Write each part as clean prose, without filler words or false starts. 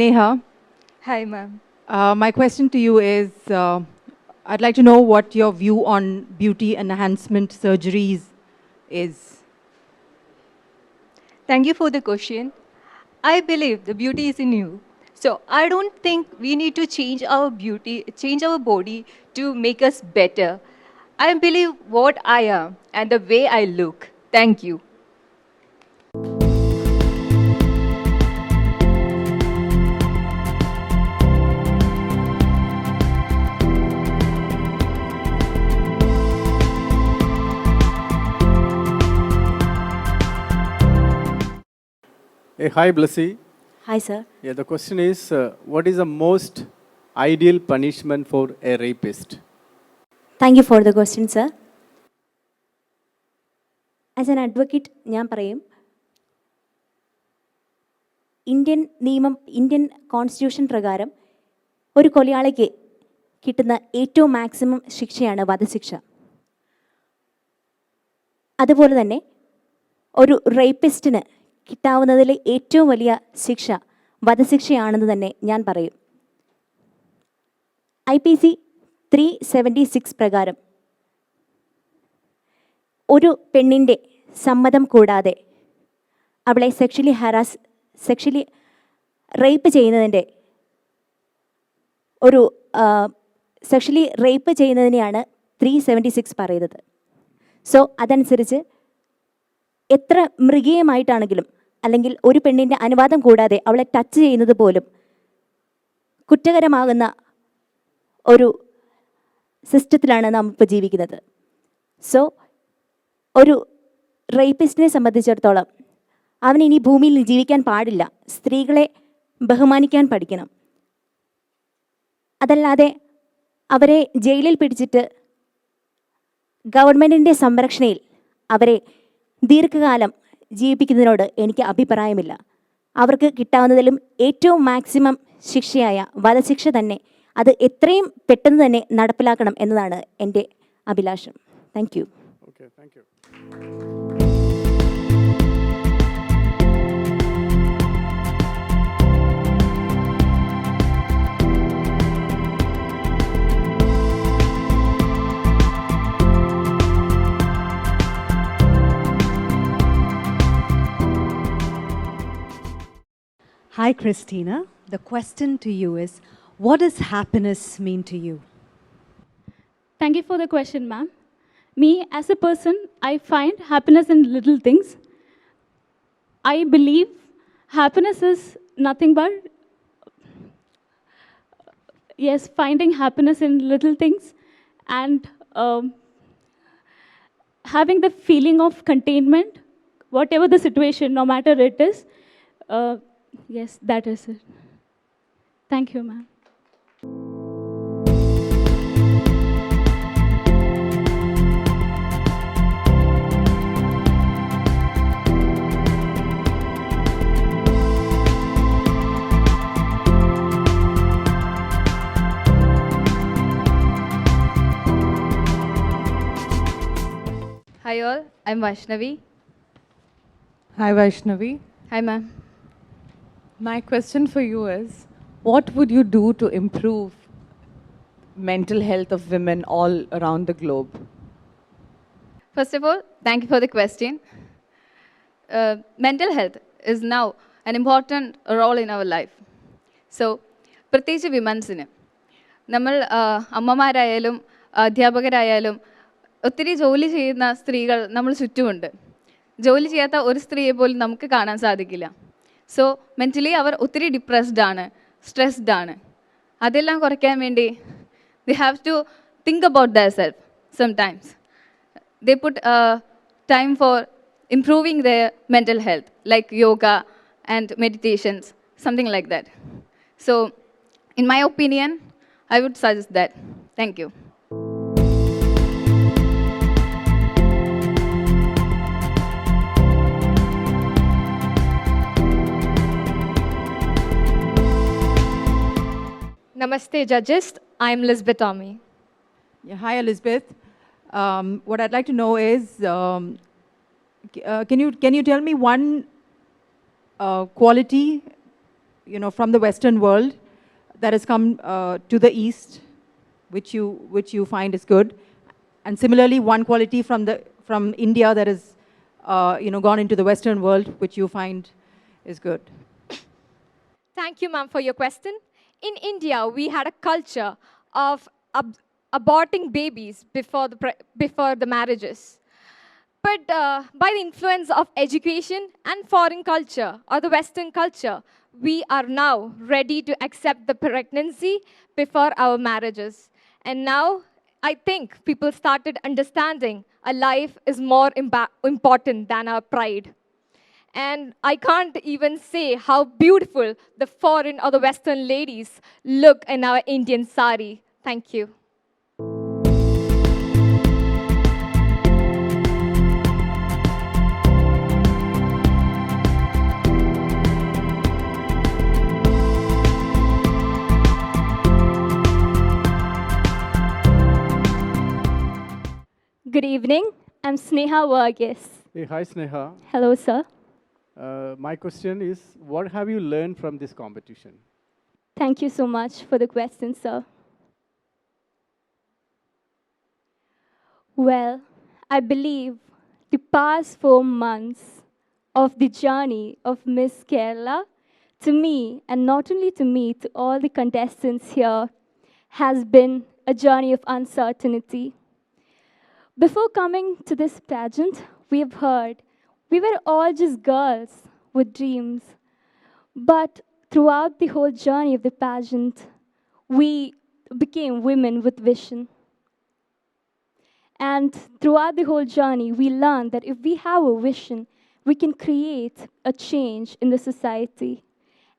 Neha. Hi, ma'am. My question to you is, I'd like to know what your view on beauty enhancement surgeries is. Thank you for the question. I believe the beauty is in you. So I don't think we need to change our beauty, change our body to make us better. I believe what I am and the way I look. Thank you. Hey, hi, Blessy. Hi, sir. Yeah, the question is, what is the most ideal punishment for a rapist? Thank you for the question, sir. As an advocate, ഞാൻ പറയും Indian constitution പ്രകാരം ഒരു കൊലയാളിക്ക് കിട്ടുന്ന ഏറ്റവും maximum ശിക്ഷയാണ് വധശിക്ഷ. അതുപോലെ തന്നെ ഒരു റേപ്പിസ്റ്റിന് കിട്ടാവുന്നതിലെ ഏറ്റവും വലിയ ശിക്ഷ വധശിക്ഷയാണെന്ന് തന്നെ ഞാൻ പറയും. IPC 376 പ്രകാരം ഒരു പെണ്ണിൻ്റെ സമ്മതം കൂടാതെ അവളെ സെക്ഷലി റേപ്പ് ചെയ്യുന്നതിൻ്റെ സെക്ഷലി റേപ്പ് ചെയ്യുന്നതിനെയാണ് 376 പറയുന്നത്. സോ അതനുസരിച്ച് എത്ര മൃഗീയമായിട്ടാണെങ്കിലും അല്ലെങ്കിൽ ഒരു പെണ്ണിൻ്റെ അനുവാദം കൂടാതെ അവളെ ടച്ച് ചെയ്യുന്നത് പോലും കുറ്റകരമാകുന്ന ഒരു സിസ്റ്റത്തിലാണ് നാം ഇപ്പോൾ ജീവിക്കുന്നത്. സോ ഒരു റേപ്പിസ്റ്റിനെ സംബന്ധിച്ചിടത്തോളം അവനിനി ഭൂമിയിൽ ജീവിക്കാൻ പാടില്ല. സ്ത്രീകളെ ബഹുമാനിക്കാൻ പഠിക്കണം. അതല്ലാതെ അവരെ ജയിലിൽ പിടിച്ചിട്ട് ഗവൺമെൻറ്റിൻ്റെ സംരക്ഷണയിൽ അവരെ ദീർഘകാലം ജീവിപ്പിക്കുന്നതിനോട് എനിക്ക് അഭിപ്രായമില്ല. അവർക്ക് കിട്ടാവുന്നതിലും ഏറ്റവും മാക്സിമം ശിക്ഷയായ വധശിക്ഷ തന്നെ അത് എത്രയും പെട്ടെന്ന് തന്നെ നടപ്പിലാക്കണം എന്നതാണ് എൻ്റെ അഭിലാഷം. Thank you. Okay, thank you. Hi, Christina. The question to you is, what does happiness mean to you? Thank you for the question, ma'am. Me, as a person, I find happiness in little things. I believe happiness is nothing but, yes, finding happiness in little things and having the feeling of containment, whatever the situation, no matter it is. Yes, that is it. Thank you, ma'am. Hi, all. I'm Vaishnavi. Hi Vaishnavi. Hi, ma'am. My question for you is, what would you do to improve mental health of women all around the globe? First of all, thank you for the question. Mental health is now an important role in our life. So, പ്രത്യേകിച്ച് വിമൻസിന് നമ്മൾ അമ്മമാരായാലും അധ്യാപകരായാലും ഒത്തിരി ജോലി ചെയ്യുന്ന സ്ത്രീകൾ നമ്മൾ ചുറ്റുമുണ്ട്. ജോലി ചെയ്യാത്ത ഒരു സ്ത്രീയെ പോലും നമുക്ക് കാണാൻ സാധിക്കില്ല. സോ മെൻ്റലി അവർ ഒത്തിരി ഡിപ്രസ്ഡ് ആണ്, സ്ട്രെസ്ഡ് ആണ്. അതെല്ലാം കുറയ്ക്കാൻ വേണ്ടി they have to think about themselves sometimes. They put time for improving their mental health, like yoga and meditations, something like that. So, in my opinion, I would suggest that. Thank you. Namaste, judges. I'm Elizabeth Tommy. Yeah, hi, Elizabeth. What I'd like to know is, can you tell me one quality from the Western world that has come to the East, which you find is good, and similarly one quality from India that has gone into the Western world, which you find is good. Thank you, ma'am, for your question. In India, we had a culture of aborting babies before the marriages. But by the influence of education and foreign culture or the Western culture, we are now ready to accept the pregnancy before our marriages. And now I think people started understanding a life is more important than our pride. And I can't even say how beautiful the foreign or the Western ladies look in our Indian sari. Thank you. Good evening. I'm Sneha Virgis. Hey, hi Sneha. Hello, sir. My question is, what have you learned from this competition? Thank you so much for the question, sir. Well, I believe the past 4 months of the journey of Miss Kerala to me, and not only to me, to all the contestants here, has been a journey of uncertainty. Before coming to this pageant, we have heard we were all just girls with dreams. But throughout the whole journey of the pageant, we became women with vision. And throughout the whole journey, we learned that if we have a vision, we can create a change in the society.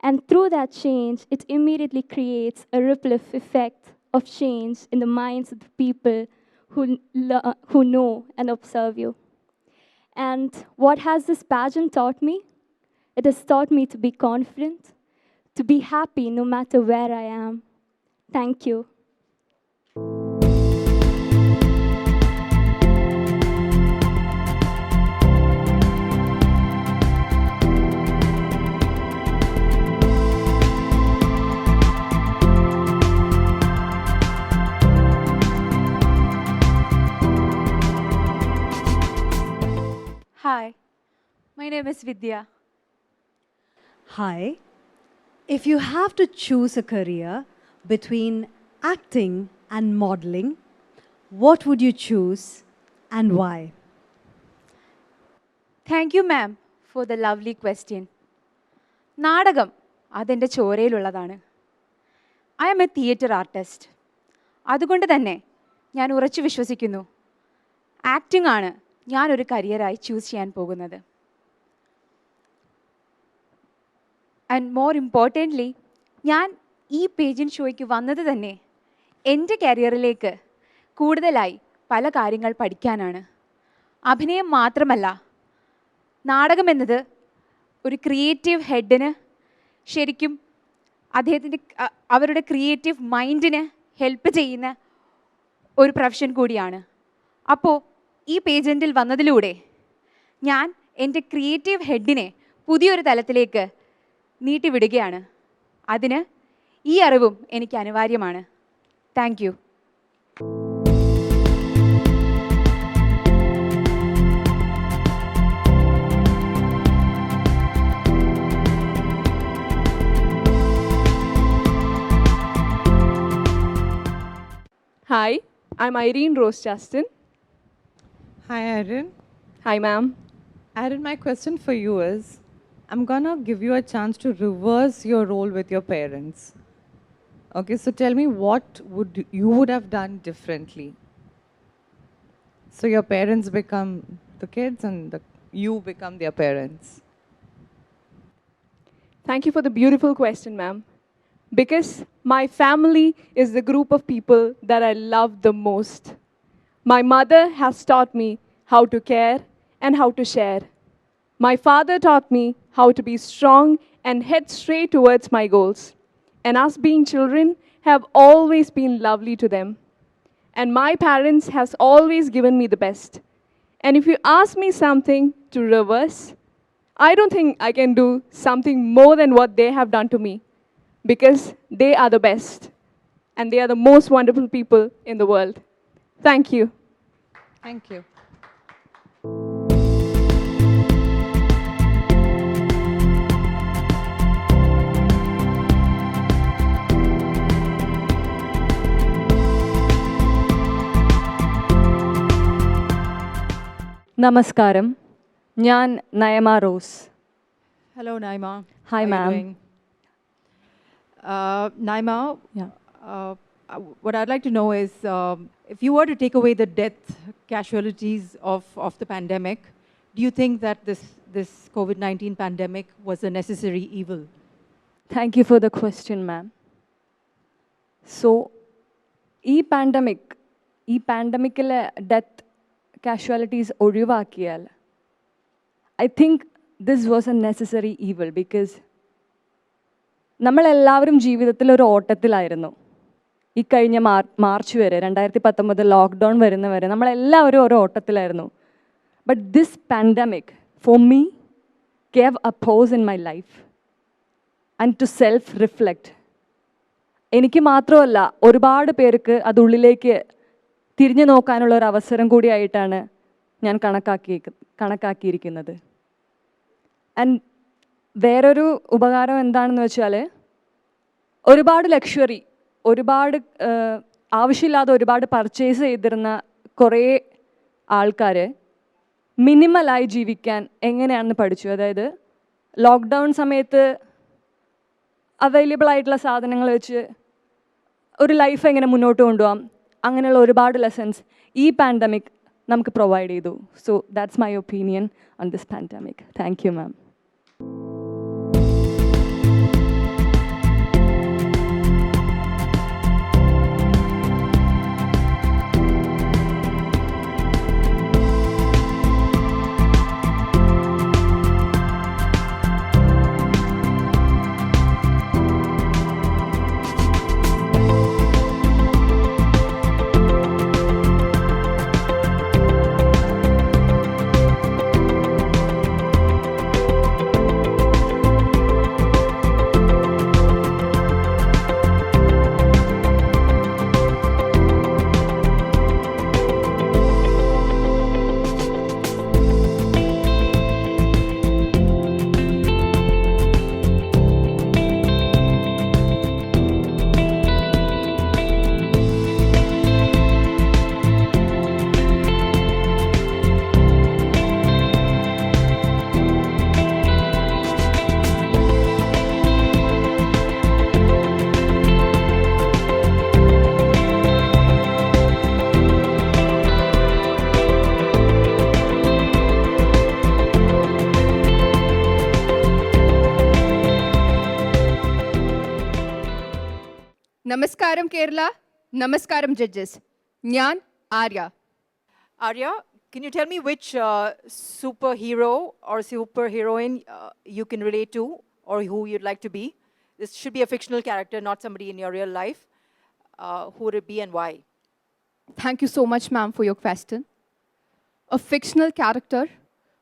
And through that change, it immediately creates a ripple effect of change in the minds of the people who know and observe you. And what has this pageant taught me? It has taught me to be confident, to be happy no matter where I am. Thank you. Hi, my name is Vidya. Hi. If you have to choose a career between acting and modeling, what would you choose and why? Thank you, ma'am, for the lovely question. നാടകം അതെൻ്റെ ചോരയിലുള്ളതാണ്. I am a theatre artist. അതുകൊണ്ട് തന്നെ ഞാൻ ഉറച്ചു വിശ്വസിക്കുന്നു acting ആണ് ഞാനൊരു കരിയറായി ചൂസ് ചെയ്യാൻ പോകുന്നത്. ആൻഡ് മോർ ഇമ്പോർട്ടൻ്റ്ലി ഞാൻ ഈ പേജൻറ്റ് ഷോയ്ക്ക് വന്നത് തന്നെ എൻ്റെ കരിയറിലേക്ക് കൂടുതലായി പല കാര്യങ്ങൾ പഠിക്കാനാണ്. അഭിനയം മാത്രമല്ല, നാടകമെന്നത് ഒരു ക്രിയേറ്റീവ് ഹെഡിന് ശരിക്കും അവരുടെ ക്രിയേറ്റീവ് മൈൻഡിന് ഹെൽപ്പ് ചെയ്യുന്ന ഒരു പ്രൊഫഷൻ കൂടിയാണ്. അപ്പോൾ ഈ പേജൻറ്റിൽ വന്നതിലൂടെ ഞാൻ എൻ്റെ ക്രിയേറ്റീവ് ഹെഡിനെ പുതിയൊരു തലത്തിലേക്ക് നീട്ടിവിടുകയാണ്. അതിന് ഈ അറിവും എനിക്ക് അനിവാര്യമാണ്. Thank you. Hi, I'm Irene Rose Justin. Hi, Aaron. Hi, ma'am. Aaron, my question for you is, I'm gonna give you a chance to reverse your role with your parents. Okay, so tell me what you would have done differently. So your parents become the kids and you become their parents. Thank you for the beautiful question, ma'am. Because my family is the group of people that I love the most. My mother has taught me how to care and how to share. My father taught me how to be strong and head straight towards my goals. And us being children have always been lovely to them. And my parents has always given me the best. And if you ask me something to reverse, I don't think I can do something more than what they have done to me, because they are the best and they are the most wonderful people in the world. Thank you. Thank you. നമസ്കാരം, ഞാൻ നയമ rose. Hello, Naima. Hi, How are you ma'am. doing? Naima, Yeah. what I'd like to know is, if you were to take away the death casualties of the pandemic, do you think that this COVID-19 pandemic was a necessary evil? Thank you for the question, ma'am. So, ഈ പാൻഡമിക്കിലെ death casualties ഒഴിവാക്കിയാൽ I think this was A necessary evil. Because നമ്മളെല്ലാവരും ജീവിതത്തിൽ ഒരു ഓട്ടത്തിലായിരുന്നു. ഈ കഴിഞ്ഞ March വരെ, 2019 lockdown വരുന്നവരെ നമ്മളെല്ലാവരും ഒരു ഓട്ടത്തിലായിരുന്നു. But this pandemic for me gave a pause in my life and to self reflect. എനിക്ക് മാത്രമല്ല, ഒരുപാട് പേർക്ക് അതുള്ളിലേക്ക് തിരിഞ്ഞു നോക്കാനുള്ള ഒരു അവസരം കൂടിയായിട്ടാണ് ഞാൻ കണക്കാക്കിയിരിക്കുന്നത്. ആൻഡ് വേറൊരു ഉപകാരം എന്താണെന്ന് വെച്ചാൽ, ഒരുപാട് ലക്ഷറി, ഒരുപാട് ആവശ്യമില്ലാതെ ഒരുപാട് പർച്ചേസ് ചെയ്തിരുന്ന കുറേ ആൾക്കാർ മിനിമലായി ജീവിക്കാൻ എങ്ങനെയാണെന്ന് പഠിച്ചു. അതായത് ലോക്ക്ഡൗൺ സമയത്ത് അവൈലബിൾ ആയിട്ടുള്ള സാധനങ്ങൾ വെച്ച് ഒരു ലൈഫ് എങ്ങനെ മുന്നോട്ട് കൊണ്ടുപോകാം, അങ്ങനെയുള്ള ഒരുപാട് ലെസൺസ് ഈ പാൻഡമിക് നമുക്ക് പ്രൊവൈഡ് ചെയ്തു. So that's my opinion on this pandemic. Thank you, ma'am. നമസ്കാരം കേരള, നമസ്കാരം ജഡ്ജസ്. ഞാൻ Arya. Arya, can you tell me which superhero or superheroine you can relate to or who you'd like to be? This should be a fictional character, not somebody in your real life. Who would it be and why? Thank you so much, ma'am, for your question. A fictional character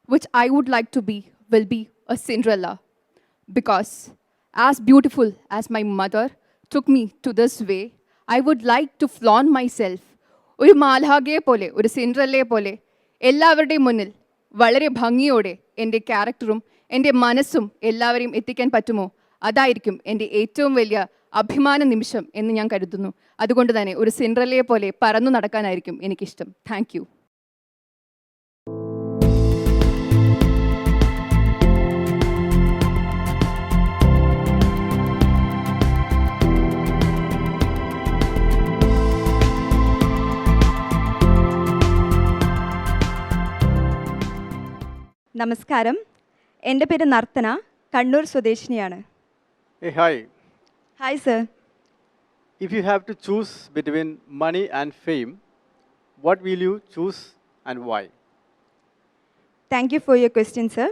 which I would like to be will be a Cinderella. Because as beautiful as my mother took me to this way, I would like to flaunt myself. ഒരു മാലാഖയെ പോലെ, ഒരു സിൻഡ്രല്ലയെ പോലെ എല്ലാവരുടെയും മുന്നിൽ വളരെ ഭംഗിയോടെ എൻ്റെ ക്യാരക്ടറും എൻ്റെ മനസ്സും എല്ലാവരെയും എത്തിക്കാൻ പറ്റുമോ? അതായിരിക്കും എൻ്റെ ഏറ്റവും വലിയ അഭിമാന നിമിഷം എന്ന് ഞാൻ കരുതുന്നു. അതുകൊണ്ട് തന്നെ ഒരു സിൻഡ്രല്ലയെ പോലെ പറന്നു നടക്കാനായിരിക്കും എനിക്കിഷ്ടം. Thank you. നമസ്കാരം, എൻ്റെ പേര് നർത്തന, കണ്ണൂർ സ്വദേശിനിയാണ്. Hey, hi. Hi sir. If you have to choose between money and fame, what will you choose and why? Thank you for your question sir.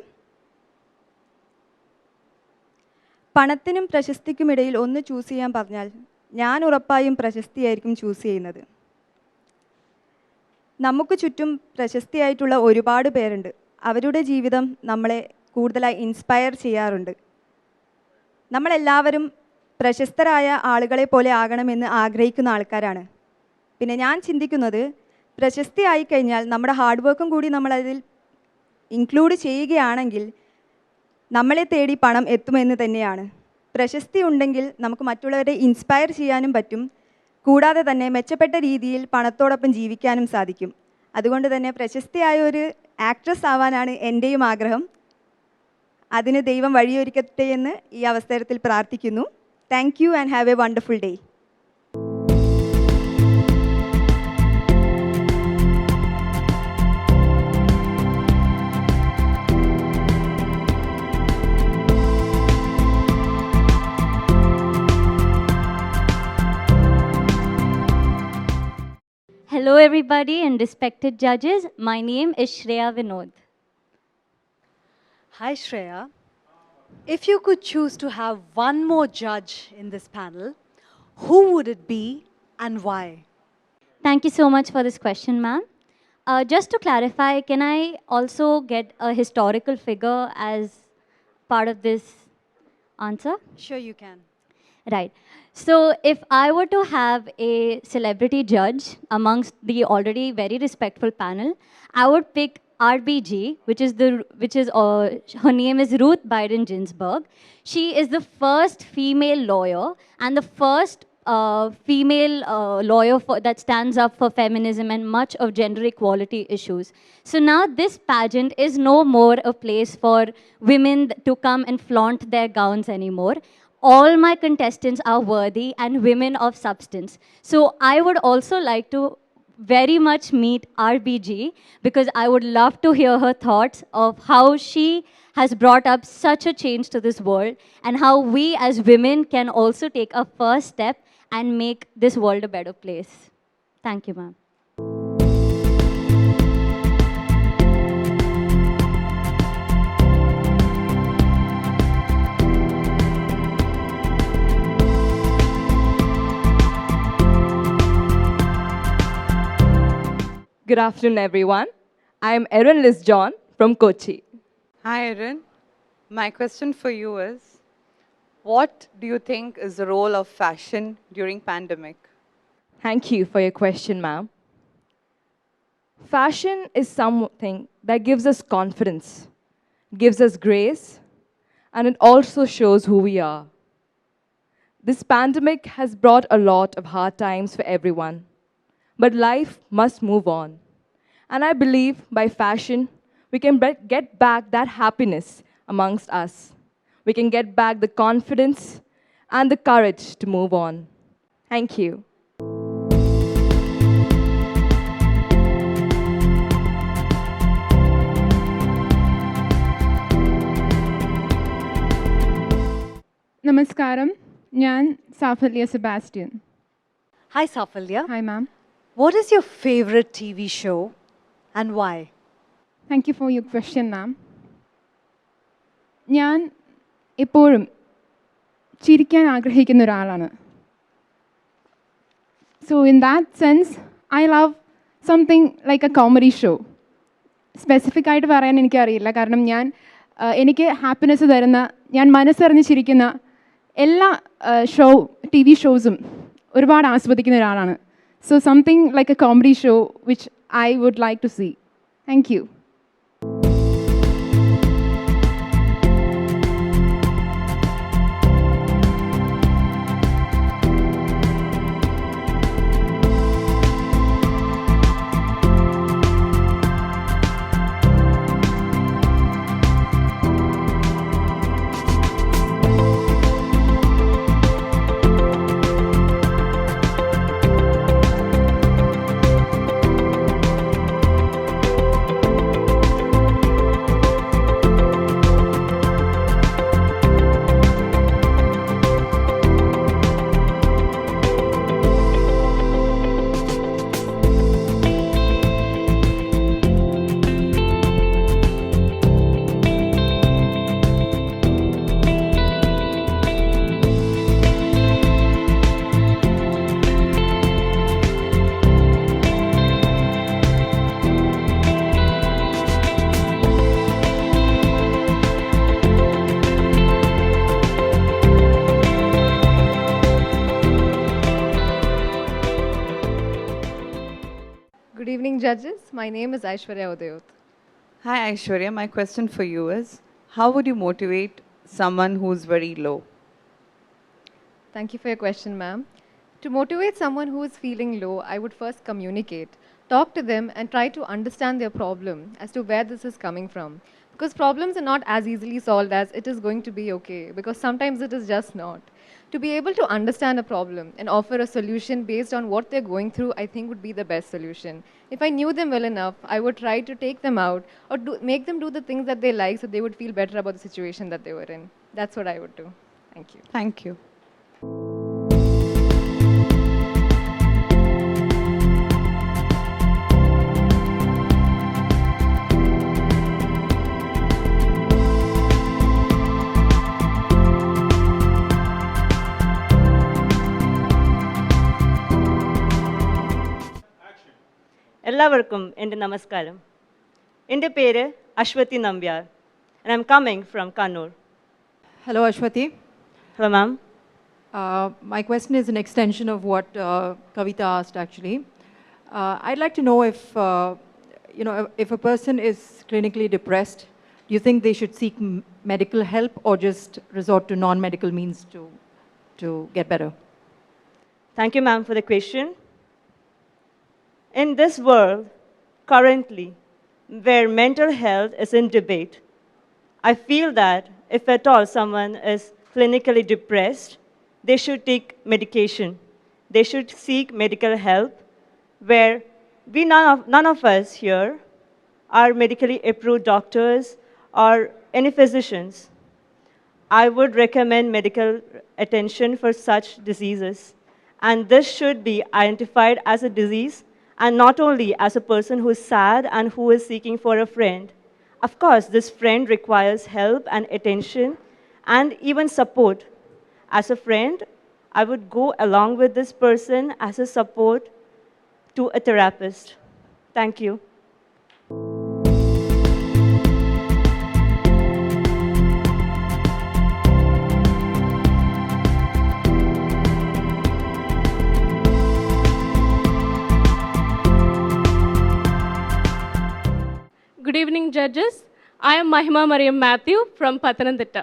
പണത്തിനും പ്രശസ്തിക്കുമിടയിൽ ഒന്ന് ചൂസ് ചെയ്യാൻ പറഞ്ഞാൽ ഞാൻ ഉറപ്പായും പ്രശസ്തിയായിരിക്കും ചൂസ് ചെയ്യുന്നത്. നമുക്ക് ചുറ്റും പ്രശസ്തിയായിട്ടുള്ള ഒരുപാട് പേരുണ്ട്. അവരുടെ ജീവിതം നമ്മളെ കൂടുതലായി ഇൻസ്പയർ ചെയ്യാറുണ്ട്. നമ്മളെല്ലാവരും പ്രശസ്തരായ ആളുകളെ പോലെ ആകണമെന്ന് ആഗ്രഹിക്കുന്ന ആൾക്കാരാണ്. പിന്നെ ഞാൻ ചിന്തിക്കുന്നത്, പ്രശസ്തി ആയിക്കഴിഞ്ഞാൽ നമ്മുടെ ഹാർഡ് വർക്കും കൂടി നമ്മളതിൽ ഇൻക്ലൂഡ് ചെയ്യുകയാണെങ്കിൽ നമ്മളെ തേടി പണം എത്തുമെന്ന് തന്നെയാണ്. പ്രശസ്തി ഉണ്ടെങ്കിൽ നമുക്ക് മറ്റുള്ളവരെ ഇൻസ്പയർ ചെയ്യാനും പറ്റും, കൂടാതെ തന്നെ മെച്ചപ്പെട്ട രീതിയിൽ പണത്തോടൊപ്പം ജീവിക്കാനും സാധിക്കും. അതുകൊണ്ട് തന്നെ പ്രശസ്തിയായ ഒരു ആക്ട്രസ് ആവാനാണ് എൻ്റെയും ആഗ്രഹം. അതിന് ദൈവം വഴിയൊരുക്കട്ടെ എന്ന് ഈ അവസരത്തിൽ പ്രാർത്ഥിക്കുന്നു. Thank you and have A wonderful day. Hello everybody and respected judges. My name is Shreya Vinod. Hi Shreya. If you could choose to have one more judge in this panel, who would it be and why? Thank you so much for this question, ma'am. Just to clarify, can I also get a historical figure as part of this answer? Sure you can. Right. So if I were to have a celebrity judge amongst the already very respectful panel, I would pick RBG, her name is Ruth Biden Ginsburg. She is the first female lawyer and the first female lawyer that stands up for feminism and much of gender equality issues. So now this pageant is no more a place for women to come and flaunt their gowns anymore. All my contestants are worthy and women of substance. So I would also like to very much meet RBG because I would love to hear her thoughts of how she has brought up such a change to this world and how we as women can also take a first step and make this world a better place. Thank you, ma'am. Good afternoon, everyone. I am Erin Liz John from Kochi. Hi, Erin. My question for you is, what do you think is the role of fashion during pandemic? Thank you for your question, ma'am. Fashion is something that gives us confidence, gives us grace, and it also shows who we are. This pandemic has brought a lot of hard times for everyone. But life must move on. And I believe by fashion, we can get back that happiness amongst us. We can get back the confidence and the courage to move on. Thank you. Namaskaram. ഞാൻ സാഫല്യ Sebastian. Hi Safalya. Hi ma'am. What is your favorite TV show and why? Thank you for your question, ma'am. ഞാൻ എപ്പോഴും ചിരിക്കാൻ ആഗ്രഹിക്കുന്ന ഒരാളാണ്. So in that sense, I love something like a comedy show. Specific ആയിട്ട് പറയാൻ എനിക്കറിയില്ല, കാരണം എനിക്ക് ഹാപ്പിനെസ് തരുന്ന, ഞാൻ മനസ്സറിഞ്ഞ് ചിരിക്കുന്ന എല്ലാ TV ഷോസും ഒരുപാട് ആസ്വദിക്കുന്ന ഒരാളാണ്. So something like a comedy show which I would like to see. Thank you. Good evening, judges. My name is Aishwarya Udayot. Hi, Aishwarya. My question for you is, how would you motivate someone who's very low? Thank you for your question, ma'am. To motivate someone who is feeling low, I would first communicate, talk to them, and try to understand their problem as to where this is coming from. Because problems are not as easily solved as it is going to be okay, because sometimes it is just not. To be able to understand a problem and offer a solution based on what they're going through, I think would be the best solution. If I knew them well enough, I would try to take them out or make them do the things that they like so they would feel better about the situation that they were in. That's what I would do. Thank you. Thank you. എല്ലാവർക്കും എൻ്റെ നമസ്കാരം. എൻ്റെ പേര് Aswathy Nambiar and I'm coming from Kannur. Hello, Ashwati. Hello, ma'am. My question is an extension of what Kavita asked, actually. I'd like to know if, if a person is clinically depressed, do you think they should seek medical help or just resort to non-medical means to get better? Thank you, ma'am, for the question. In this world, currently, where mental health is in debate, I feel that if at all someone is clinically depressed, they should take medication. They should seek medical help, where none of us here are medically approved doctors or any physicians. I would recommend medical attention for such diseases. And this should be identified as a disease and not only as a person who is sad and who is seeking for a friend. Of course, this friend requires help and attention and even support. As a friend, I would go along with this person as a support to a therapist. Thank you. Good evening, judges. I am Mahima Mariam Matthew from Pathanamthitta.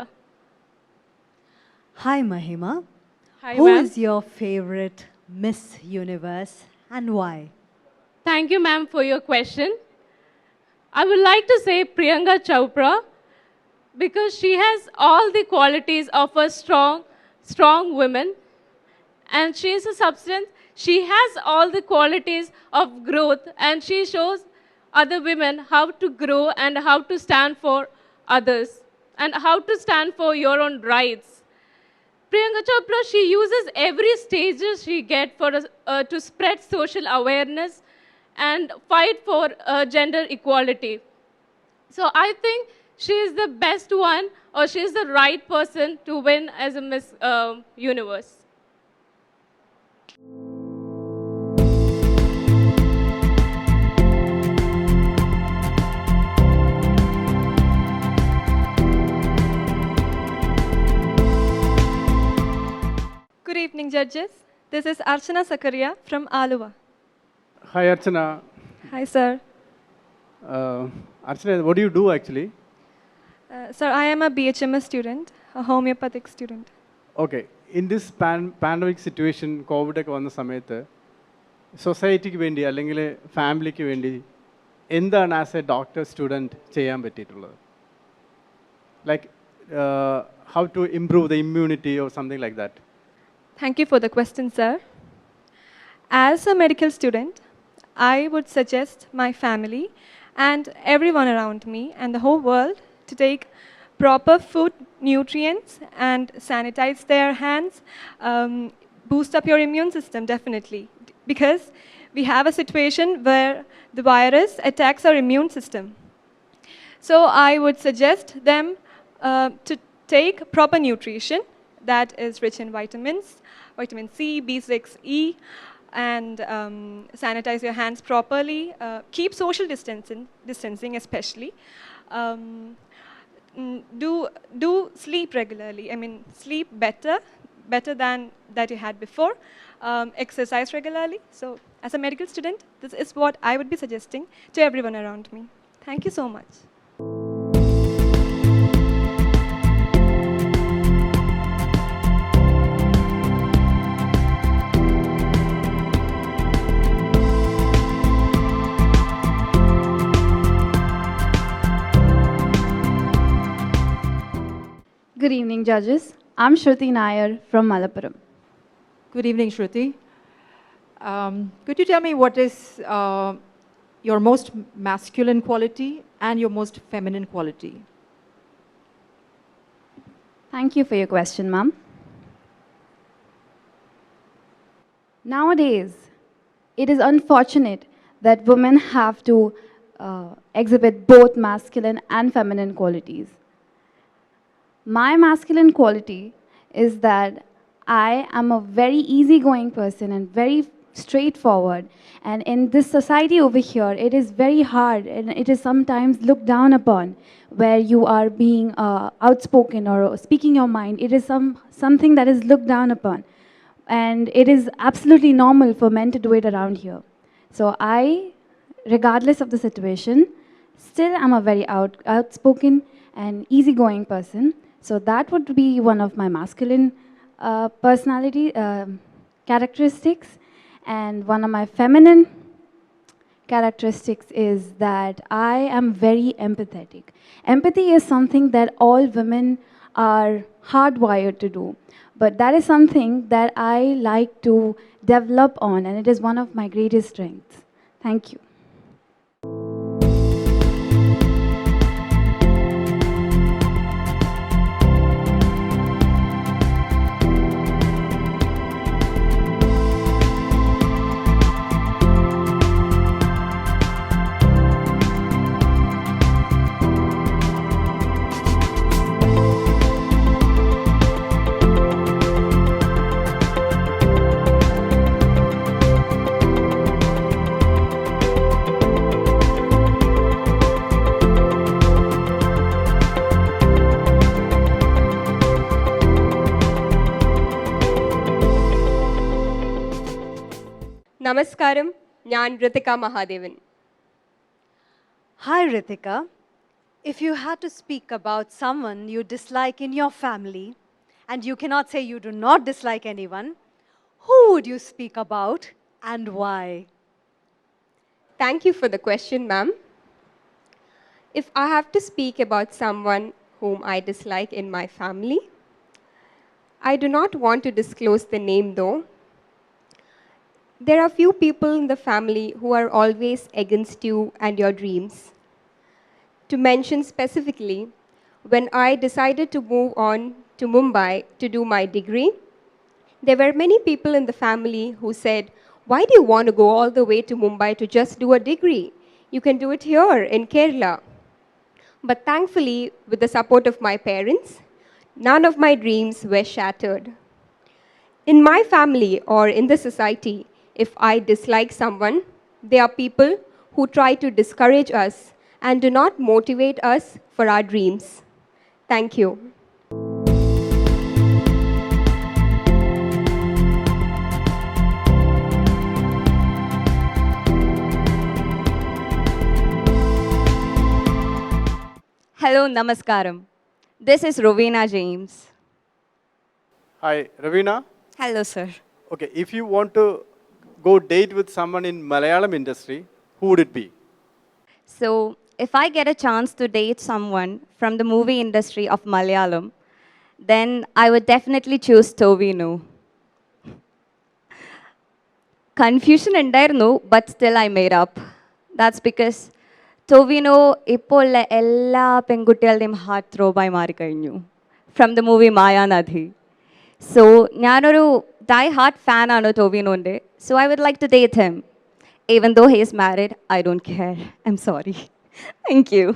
Hi, Mahima. Hi, Who ma'am. is your favorite Miss Universe and why? Thank you, ma'am, for your question. I would like to say Priyanka Chopra because she has all the qualities of a strong woman, and she is a substance. She has all the qualities of growth, and she shows other women how to grow and how to stand for others and how to stand for your own rights. Priyanka Chopra, she uses every stages she gets to spread social awareness and fight for gender equality. So I think she is the best one, or she is the right person to win as a Miss Universe. Good evening, judges. This is Archana Sakaria from Aluva. Hi, Archana. Hi, sir. Archana, what do you do actually? Sir, I am a BHMS student, a homeopathic student. Okay. In this pandemic situation, COVID ഒക്കെ വന്ന സമയത്ത് സൊസൈറ്റിക്ക് വേണ്ടി അല്ലെങ്കിൽ ഫാമിലിക്ക് വേണ്ടി എന്താണ് as A doctor student ചെയ്യാൻ പറ്റിയിട്ടുള്ളത്? Like how to improve the immunity or something like that. Thank you for the question, sir. As a medical student, I would suggest my family and everyone around me and the whole world to take proper food, nutrients, and sanitize their hands, boost up your immune system, definitely. Because we have a situation where the virus attacks our immune system. So I would suggest them to take proper nutrition that is rich in vitamins, vitamin C, B6, E, and sanitize your hands properly. Keep social distancing especially. Do sleep regularly. I mean, sleep better better than that you had before. Exercise regularly. So as a medical student, this is what I would be suggesting to everyone around me. Thank you so much. Good evening, judges. I'm Shruti Nair from Malappuram. Good evening, Shruti. Could you tell me what is your most masculine quality and your most feminine quality? Thank you for your question, ma'am. Nowadays, it is unfortunate that women have to exhibit both masculine and feminine qualities. My masculine quality is that I am a very easygoing person and very straightforward. And in this society over here, it is very hard and it is sometimes looked down upon where you are being outspoken or speaking your mind. It is something that is looked down upon. And it is absolutely normal for men to do it around here. So I, regardless of the situation, still am a very outspoken and easygoing person. So that would be one of my masculine personality characteristics. And one of my feminine characteristics is that I am very empathetic. Empathy is something that all women are hardwired to do. But that is something that I like to develop on, and it is one of my greatest strengths. Thank you. Namaskaram, Nyan Ritika Mahadevan. Hi, Ritika. If you had to speak about someone you dislike in your family, and you cannot say you do not dislike anyone, who would you speak about and why? Thank you for the question, ma'am. If I have to speak about someone whom I dislike in my family, I do not want to disclose the name though. There are few people in the family who are always against you and your dreams. To mention specifically, when I decided to move on to Mumbai to do my degree, there were many people in the family who said, "Why do you want to go all the way to Mumbai to just do a degree? You can do it here in Kerala." But thankfully, with the support of my parents, none of my dreams were shattered. In my family or in the society, if I dislike someone, they are people who try to discourage us and do not motivate us for our dreams. Thank you. Hello, Namaskaram. This is Rovina James. Hi, Ravina. Hello, sir. Okay, if you want to go date with someone in Malayalam industry, who would it be? So, if I get a chance to date someone from the movie industry of Malayalam, then I would definitely choose Tovino. Confusion ഉണ്ടായിരുന്നു, but still I made up. That's because Tovino ഇപ്പോൾ ഉള്ള എല്ലാ പെൺകുട്ടികളുടെയും heart ത്രോബായി മാറിക്കഴിഞ്ഞു from the movie Mayanadi. So, ഞാനൊരു die-hard fan-ആണ് ടോവിനോൻ്റെ. So, I would like to date him. Even though he is married, I don't care. I'm sorry. Thank you.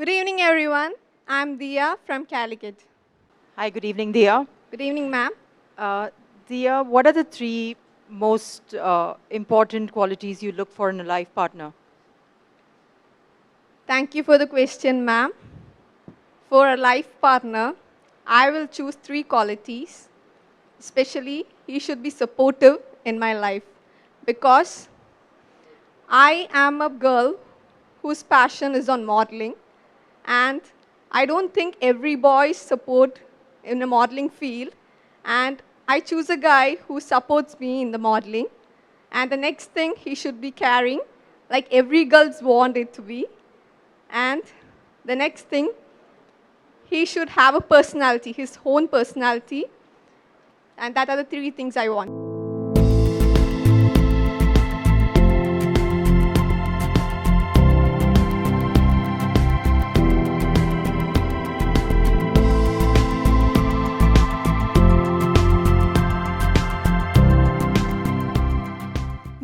Good evening, everyone. I'm Dia from Calicut. Hi, good evening, Dia. Good evening, ma'am. Dia, what are the three most important qualities you look for in a life partner? Thank you for the question, ma'am. For a life partner, I will choose 3 qualities. Especially, he should be supportive in my life because I am a girl whose passion is on modeling, and I don't think every boy support in the modeling field, and I choose a guy who supports me in the modeling. And the next thing, he should be caring, like every girl's want it to be. And the next thing, he should have a personality, his own personality. And that are the 3 things I want.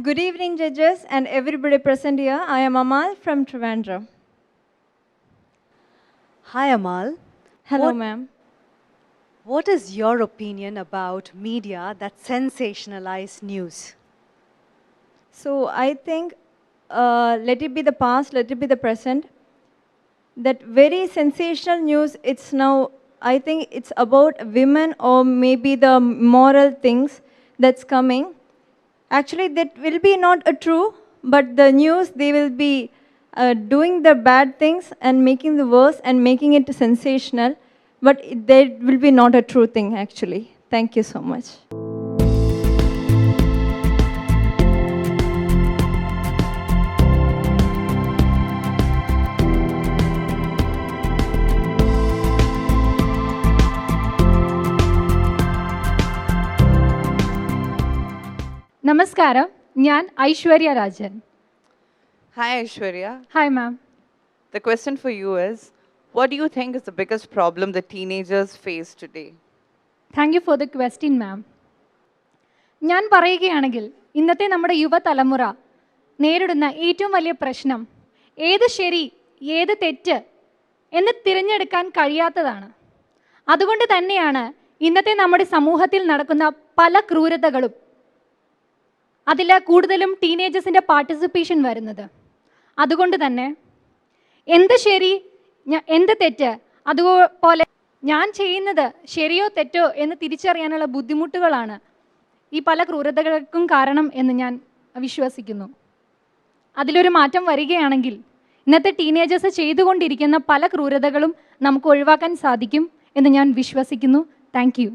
Good evening, judges and everybody present here. I am Amal from Trivandrum. Hi, Amal. Hello, ma'am. What is your opinion about media that sensationalize news? So I think, let it be the past, let it be the present. That very sensational news, it's now, I think it's about women or maybe the moral things that's coming. Actually, that will be not a true, but the news, they will be doing the bad things and making the worse and making it sensational. But that will be not a true thing, actually. Thank you so much. നമസ്കാരം ഞാൻ Aishwarya Rajan. Hi, Aishwarya. Hi, ma'am. The question for you is, what do you think is the biggest problem that teenagers face today? Thank you for the question, ma'am. ഞാൻ പറയുകയാണെങ്കിൽ ഇന്നത്തെ നമ്മുടെ യുവതലമുറ നേരിടുന്ന ഏറ്റവും വലിയ പ്രശ്നം ഏത് ശരി ഏത് തെറ്റ് എന്ന് തിരഞ്ഞെടുക്കാൻ കഴിയാത്തതാണ്. അതുകൊണ്ട് തന്നെയാണ് ഇന്നത്തെ നമ്മുടെ സമൂഹത്തിൽ നടക്കുന്ന പല ക്രൂരതകളും അതിൽ കൂടുതലും ടീനേജേഴ്സിൻ്റെ പാർട്ടിസിപ്പേഷൻ വരുന്നത്. അതുകൊണ്ട് തന്നെ എന്ത് ശരി എന്ത് തെറ്റ് അതുപോലെ ഞാൻ ചെയ്യുന്നത് ശരിയോ തെറ്റോ എന്ന് തിരിച്ചറിയാനുള്ള ബുദ്ധിമുട്ടുകളാണ് ഈ പല ക്രൂരതകൾക്കും കാരണം എന്ന് ഞാൻ വിശ്വസിക്കുന്നു. അതിലൊരു മാറ്റം വരികയാണെങ്കിൽ ഇന്നത്തെ ടീനേജേഴ്സ് ചെയ്തുകൊണ്ടിരിക്കുന്ന പല ക്രൂരതകളും നമുക്ക് ഒഴിവാക്കാൻ സാധിക്കും എന്ന് ഞാൻ വിശ്വസിക്കുന്നു. Thank you.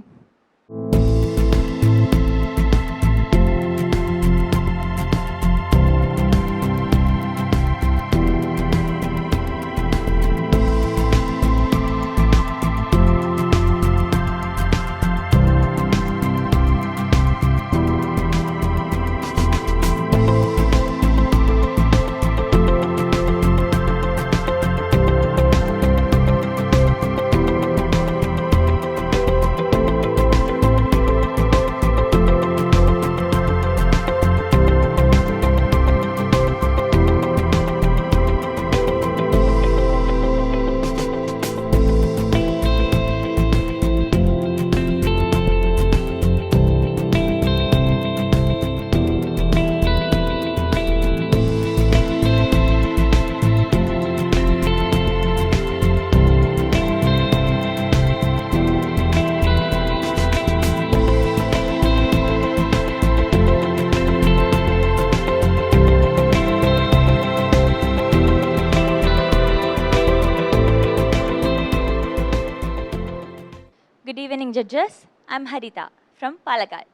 Good evening, judges. I'm Harita from Palakkad.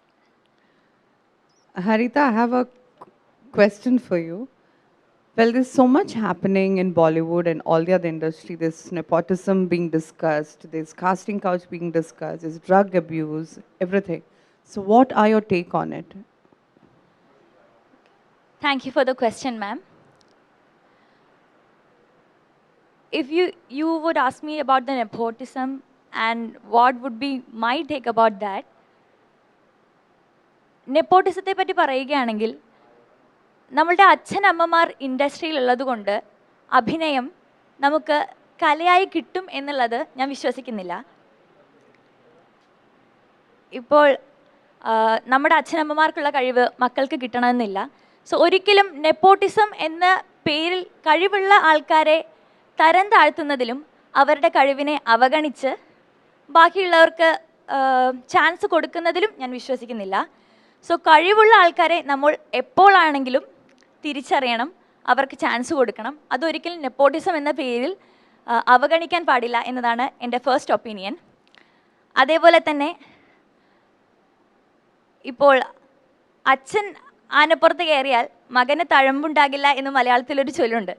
Harita, I have a question for you. Well, there's so much happening in Bollywood and all the other industry. There's nepotism being discussed, there's casting couch being discussed, there's drug abuse, everything. So what are your take on it? Thank you for the question, ma'am. If you would ask me about the nepotism and what would be my take about that, നെപ്പോട്ടിസത്തെ പറ്റി പറയുകയാണെങ്കിൽ നമ്മളുടെ അച്ഛനമ്മമാർ ഇൻഡസ്ട്രിയിലുള്ളത് കൊണ്ട് അഭിനയം നമുക്ക് കലയായി കിട്ടും എന്നുള്ളത് ഞാൻ വിശ്വസിക്കുന്നില്ല. ഇപ്പോൾ നമ്മുടെ അച്ഛനമ്മമാർക്കുള്ള കഴിവ് മക്കൾക്ക് കിട്ടണമെന്നില്ല. സോ ഒരിക്കലും നെപ്പോട്ടിസം എന്ന പേരിൽ കഴിവുള്ള ആൾക്കാരെ തരം താഴ്ത്തുന്നതിലും അവരുടെ കഴിവിനെ അവഗണിച്ച് ബാക്കിയുള്ളവർക്ക് ചാൻസ് കൊടുക്കുന്നതിലും ഞാൻ വിശ്വസിക്കുന്നില്ല. സോ കഴിവുള്ള ആൾക്കാരെ നമ്മൾ എപ്പോഴാണെങ്കിലും തിരിച്ചറിയണം, അവർക്ക് ചാൻസ് കൊടുക്കണം. അതൊരിക്കലും നെപ്പോട്ടിസം എന്ന പേരിൽ അവഗണിക്കാൻ പാടില്ല എന്നതാണ് എൻ്റെ ഫസ്റ്റ് ഒപ്പീനിയൻ. അതേപോലെ തന്നെ ഇപ്പോൾ അച്ഛൻ ആനപ്പുറത്ത് കയറിയാൽ മകന് തഴമ്പുണ്ടാകില്ല എന്ന് മലയാളത്തിലൊരു ചൊല്ലുണ്ട്.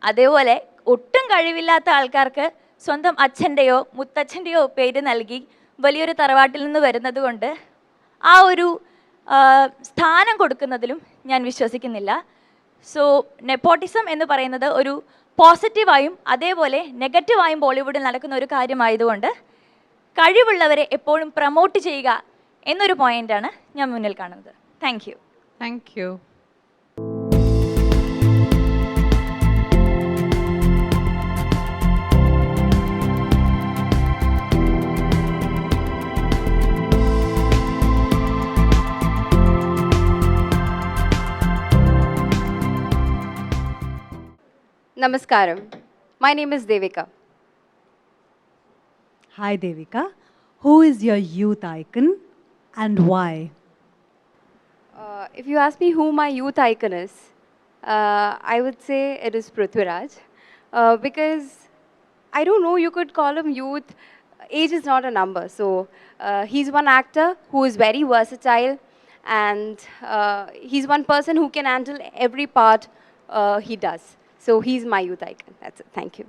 അതേപോലെ ഒട്ടും കഴിവില്ലാത്ത ആൾക്കാർക്ക് സ്വന്തം അച്ഛൻ്റെയോ മുത്തച്ഛൻ്റെയോ പേര് നൽകി വലിയൊരു തറവാട്ടിൽ നിന്ന് വരുന്നത് കൊണ്ട് ആ ഒരു സ്ഥാനം കൊടുക്കുന്നതിലും ഞാൻ വിശ്വസിക്കുന്നില്ല. സോ നെപ്പോട്ടിസം എന്ന് പറയുന്നത് ഒരു പോസിറ്റീവായും അതേപോലെ നെഗറ്റീവായും ബോളിവുഡിൽ നടക്കുന്ന ഒരു കാര്യമായതുകൊണ്ട് കഴിവുള്ളവരെ എപ്പോഴും പ്രൊമോട്ട് ചെയ്യുക എന്നൊരു പോയിൻ്റാണ് ഞാൻ മുന്നിൽ കാണുന്നത്. Thank you. Thank you. Namaskaram. My name is Devika. Hi Devika. Who is your youth icon and why? If you ask me who my youth icon is, I would say it is Prithviraj. Because I don't know, you could call him youth. Age is not a number. So he's one actor who is very versatile, and he's one person who can handle every part he does. So he's my youth icon. That's it. Thank you.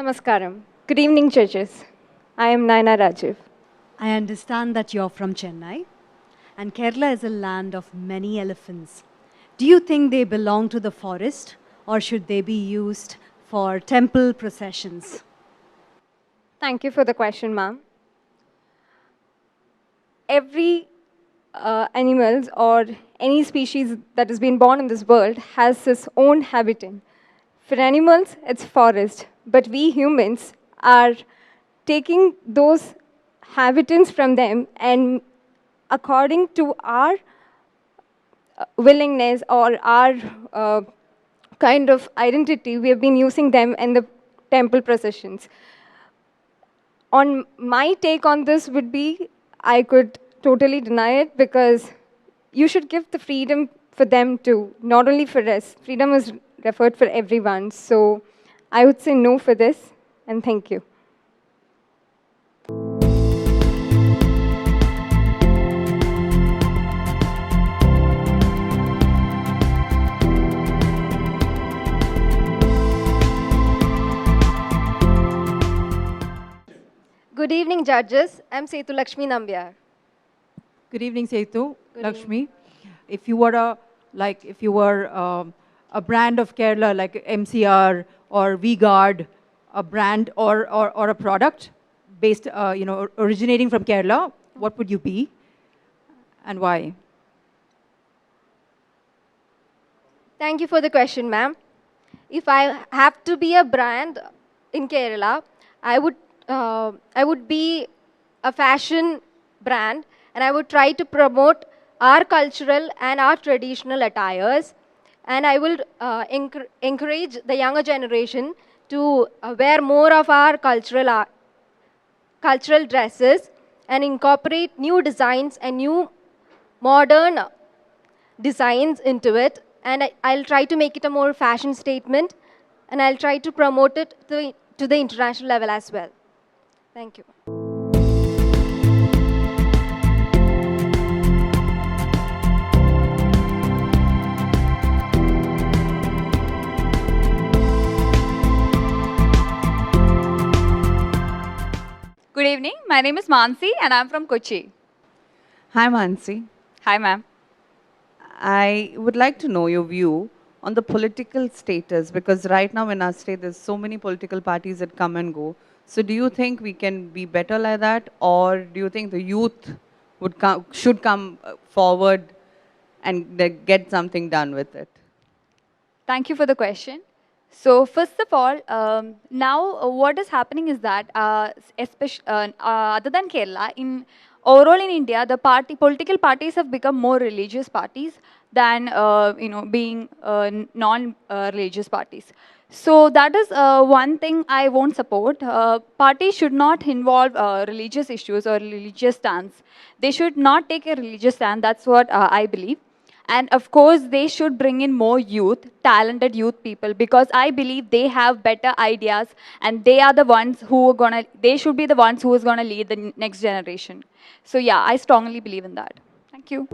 Namaskaram. Good evening, judges. I am Naina Rajiv. I understand that you're from Chennai, and Kerala is a land of many elephants. Do you think they belong to the forest, or should they be used for temple processions? Thank you for the question, ma'am. Every animals or any species that has been born in this world has its own habitat. For animals, it's forest, but we humans are taking those habitats from them, and according to our willingness or our kind of identity, we have been using them in the temple processions. On my take on this would be, I could totally deny it, because you should give the freedom for them too, not only for us. Freedom is referred for everyone. So I would say no for this, and thank you. Good evening, judges. I'm Setu Lakshmi Nambiar. Good evening, Setu Lakshmi. If you were a brand of Kerala like MCR or V-Guard, a brand or a product based, originating from Kerala, what would you be and why? Thank you for the question, ma'am. If I have to be a brand in Kerala, I would be a fashion brand, and I would try to promote our cultural and our traditional attires, and I will encourage the younger generation to wear more of our cultural dresses and incorporate new designs and new modern designs into it, and I'll try to make it a more fashion statement, and I'll try to promote it to the international level as well. Thank you. Good evening. My name is Mansi and I'm from Kochi. Hi, Mansi. Hi, ma'am. I would like to know your view on the political status, because right now in our state there's so many political parties that come and go. So do you think we can be better like that, or do you think the youth should come forward and get something done with it? Thank you for the question. So first of all, now what is happening is that, especially other than Kerala, in overall in India, the political parties have become more religious parties than being non-religious parties. So that is one thing I won't support. Parties should not involve religious issues or religious stance. They should not take a religious stand. That's what I believe. And of course, they should bring in more youth, talented youth people, because I believe they have better ideas and they are the ones who are gonna, they should be the ones who is gonna lead the next generation. So yeah, I strongly believe in that. Thank you.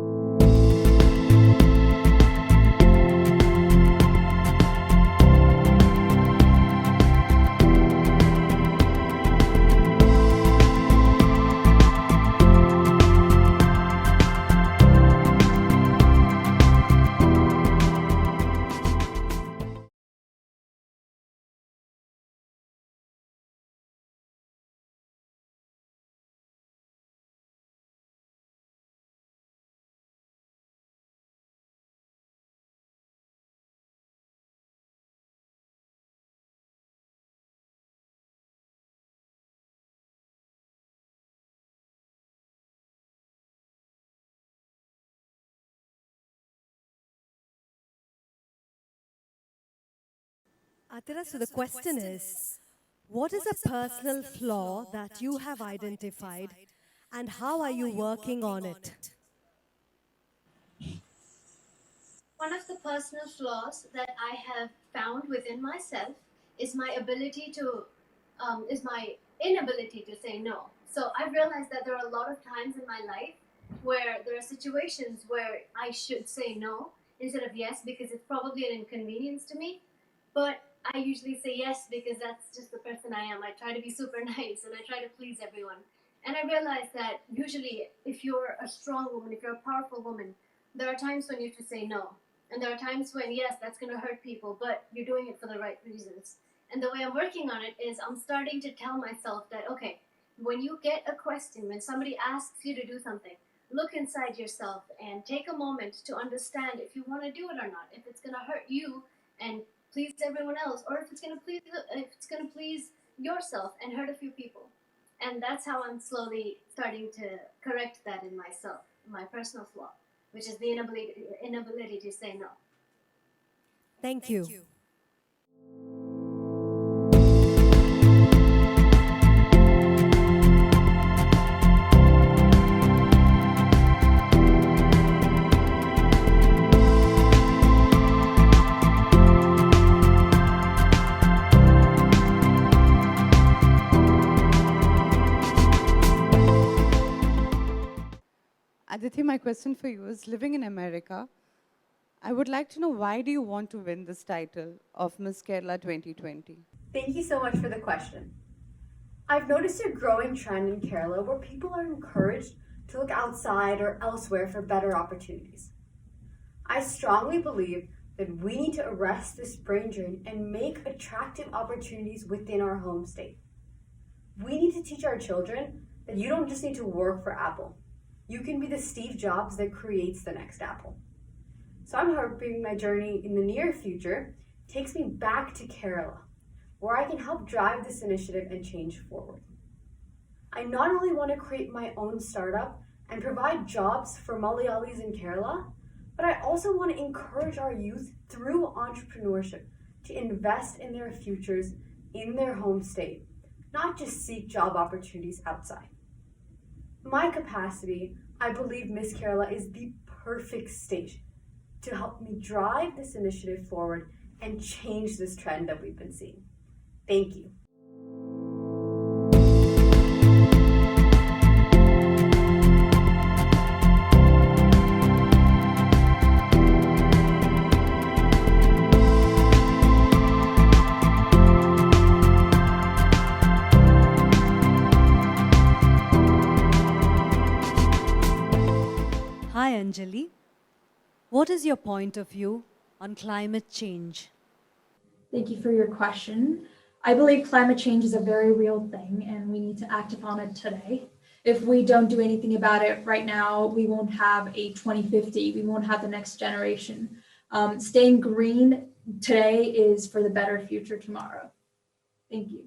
Atira, so the question is, what is a personal flaw that you have identified and how are you working on it? One of the personal flaws that I have found within myself is my inability to say no. So I've realized that there are a lot of times in my life where there are situations where I should say no instead of yes because it's probably an inconvenience to me. But I usually say yes because that's just the person I am. I try to be super nice and I try to please everyone. And I realized that usually if you're a strong woman, if you're a powerful woman, there are times when you have to say no. And there are times when, yes, that's going to hurt people, but you're doing it for the right reasons. And the way I'm working on it is I'm starting to tell myself that, okay, when you get a question, when somebody asks you to do something, look inside yourself and take a moment to understand if you want to do it or not, if it's going to hurt you and please everyone else, or if it's going to please yourself and hurt a few people. And that's how I'm slowly starting to correct that in myself, my personal flaw, which is the inability to say no. Thank you. Aditi, my question for you is, living in America, I would like to know, why do you want to win this title of Miss Kerala 2020? Thank you so much for the question. I've noticed a growing trend in Kerala where people are encouraged to look outside or elsewhere for better opportunities. I strongly believe that we need to arrest this brain drain and make attractive opportunities within our home state. We need to teach our children that you don't just need to work for Apple. You can be the Steve Jobs that creates the next Apple. So I'm hoping my journey in the near future takes me back to Kerala, where I can help drive this initiative and change forward. I not only want to create my own startup and provide jobs for Malayalis in Kerala, but I also want to encourage our youth through entrepreneurship to invest in their futures in their home state, not just seek job opportunities outside. In my capacity, I believe Miss Kerala is the perfect stage to help me drive this initiative forward and change this trend that we've been seeing. Thank you. Hi, Anjali. What is your point of view on climate change? Thank you for your question. I believe climate change is a very real thing and we need to act upon it today. If we don't do anything about it right now, we won't have a 2050, we won't have the next generation. Staying green today is for the better future tomorrow. Thank you.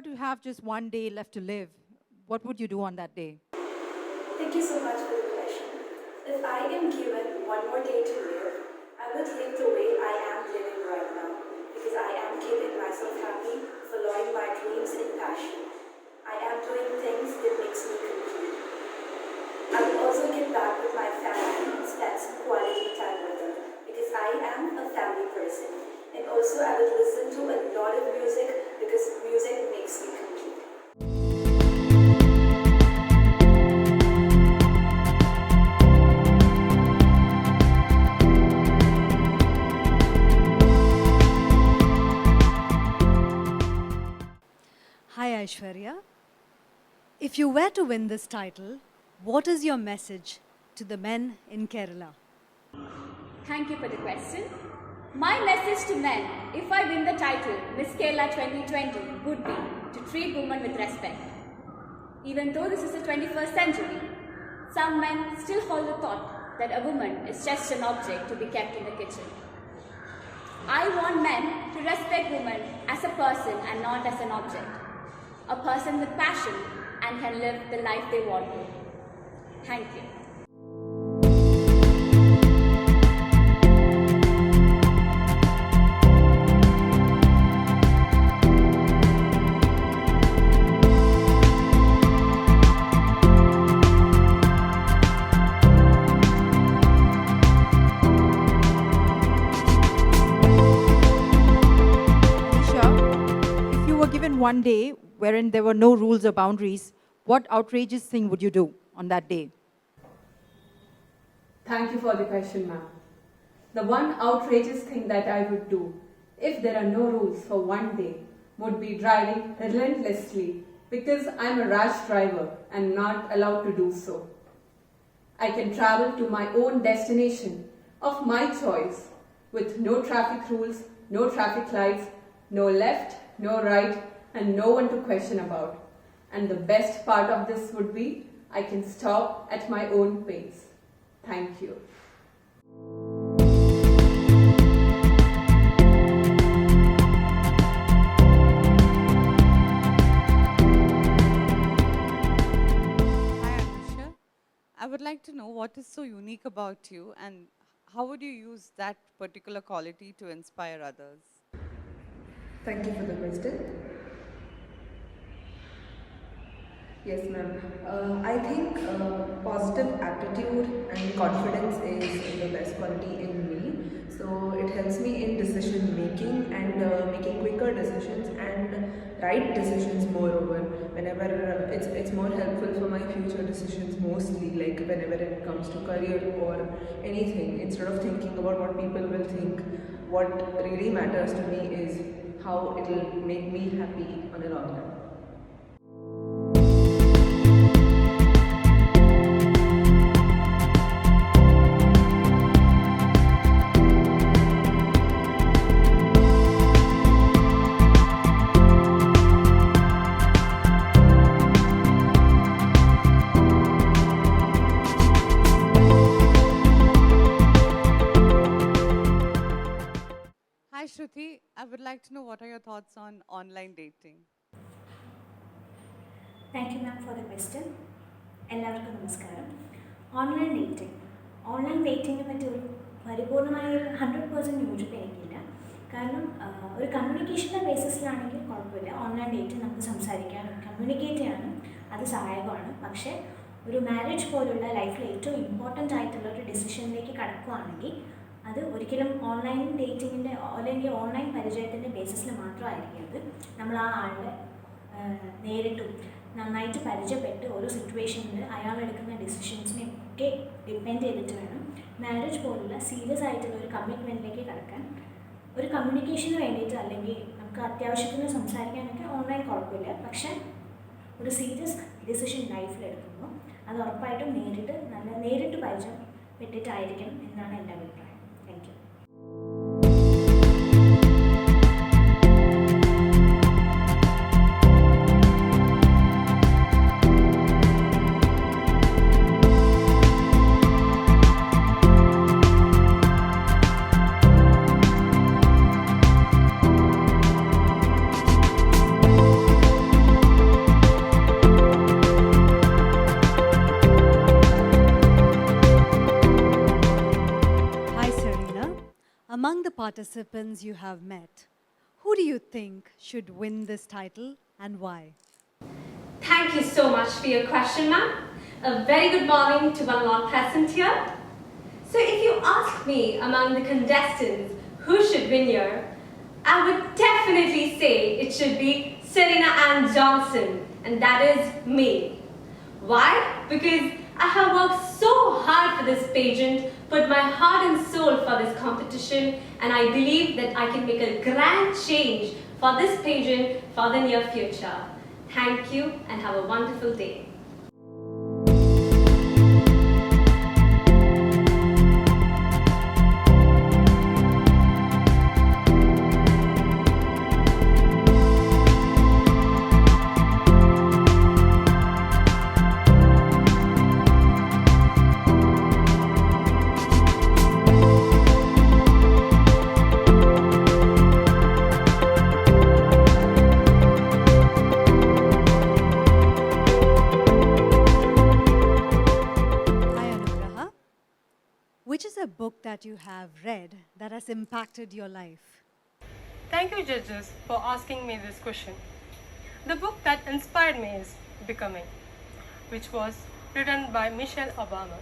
To have just one day left to live, what would you do on that day? Thank you so much for the question. If I am given one more day to live, I would live the way I am living right now because I am keeping myself happy, following my dreams and passion. I am doing things that makes me complete. I will also get back with my family and spend some quality time with them because I am a family person. And also I would listen to a lot of music because music makes me complete. Hi Aishwarya. If you were to win this title, what is your message to the men in Kerala? Thank you for the question. My message to men, if I win the title Miss Kerala 2020, would be to treat women with respect. Even though this is the 21st century, some men still hold the thought that a woman is just an object to be kept in the kitchen. I want men to respect women as a person and not as an object. A person with passion and can live the life they want to. Thank you. One day wherein there were no rules or boundaries, what outrageous thing would you do on that day? Thank you for the question, ma'am. The one outrageous thing that I would do, if there are no rules for one day, would be driving relentlessly because I'm a rash driver and not allowed to do so. I can travel to my own destination of my choice with no traffic rules, no traffic lights, no left, no right, and no one to question about. And the best part of this would be, I can stop at my own pace. Thank you. Hi Anusha. I would like to know what is so unique about you and how would you use that particular quality to inspire others? Thank you for the question. Yes, ma'am. I think positive attitude and confidence is the best quality in me. So it helps me in decision making and making quicker decisions and right decisions moreover. Whenever it's more helpful for my future decisions mostly, like whenever it comes to career or anything. Instead of thinking about what people will think, what really matters to me is how it will make me happy on a long run. Hi Shruti, I would like to know what are your thoughts on online dating? Thank you, ma'am, for the question. എല്ലാവർക്കും നമസ്കാരം. Online ഡേറ്റിങ്ങിനെ പറ്റി ഒരു പരിപൂർണമായ 100% യോജിപ്പ് എനിക്കില്ല. കാരണം ഒരു കമ്മ്യൂണിക്കേഷൻ്റെ ബേസിസിലാണെങ്കിൽ കുഴപ്പമില്ല. Online dating നമുക്ക് സംസാരിക്കാനും കമ്മ്യൂണിക്കേറ്റ് ചെയ്യാനും അത് സഹായകമാണ്. പക്ഷേ ഒരു മാരേജ് പോലുള്ള ലൈഫിൽ ഏറ്റവും ഇമ്പോർട്ടൻ്റ് ആയിട്ടുള്ള ഒരു ഡിസിഷനിലേക്ക് കടക്കുകയാണെങ്കിൽ അത് ഒരിക്കലും ഓൺലൈൻ ഡേറ്റിങ്ങിൻ്റെ അല്ലെങ്കിൽ ഓൺലൈൻ പരിചയത്തിൻ്റെ ബേസിസിൽ മാത്രമായിരിക്കരുത്. നമ്മൾ ആ ആളുടെ നേരിട്ടും നന്നായിട്ട് പരിചയപ്പെട്ട് ഓരോ സിറ്റുവേഷനിൽ അയാളെടുക്കുന്ന ഡിസിഷൻസിനെ ഒക്കെ ഡിപ്പെൻഡ് ചെയ്തിട്ട് വേണം മാരേജ് പോലുള്ള സീരിയസ് ആയിട്ടുള്ള ഒരു കമ്മിറ്റ്മെൻറ്റിലേക്ക് കടക്കാൻ. ഒരു കമ്മ്യൂണിക്കേഷന് വേണ്ടിയിട്ട് അല്ലെങ്കിൽ നമുക്ക് അത്യാവശ്യത്തിന് സംസാരിക്കാനൊക്കെ ഓൺലൈൻ കുഴപ്പമില്ല. പക്ഷേ ഒരു സീരിയസ് ഡിസിഷൻ ലൈഫിലെടുക്കുമ്പോൾ അത് ഉറപ്പായിട്ടും നേരിട്ട് പരിചയപ്പെട്ടിട്ടായിരിക്കണം എന്നാണ് എൻ്റെ അഭിപ്രായം. Thank you. Among the participants you have met, who do you think should win this title and why? Thank you so much for your question, ma'am. A very good morning to one and all present here. So if you ask me among the contestants who should win here, I would definitely say it should be Serena Ann Johnson, and that is me. Why? Because I have worked so hard for this pageant, put my heart and soul for this competition, and I believe that I can make a grand change for this pageant for the near future. Thank you and have a wonderful day. Which is a book that you have read that has impacted your life? Thank you, judges, for asking me this question. The book that inspired me is Becoming, which was written by Michelle Obama,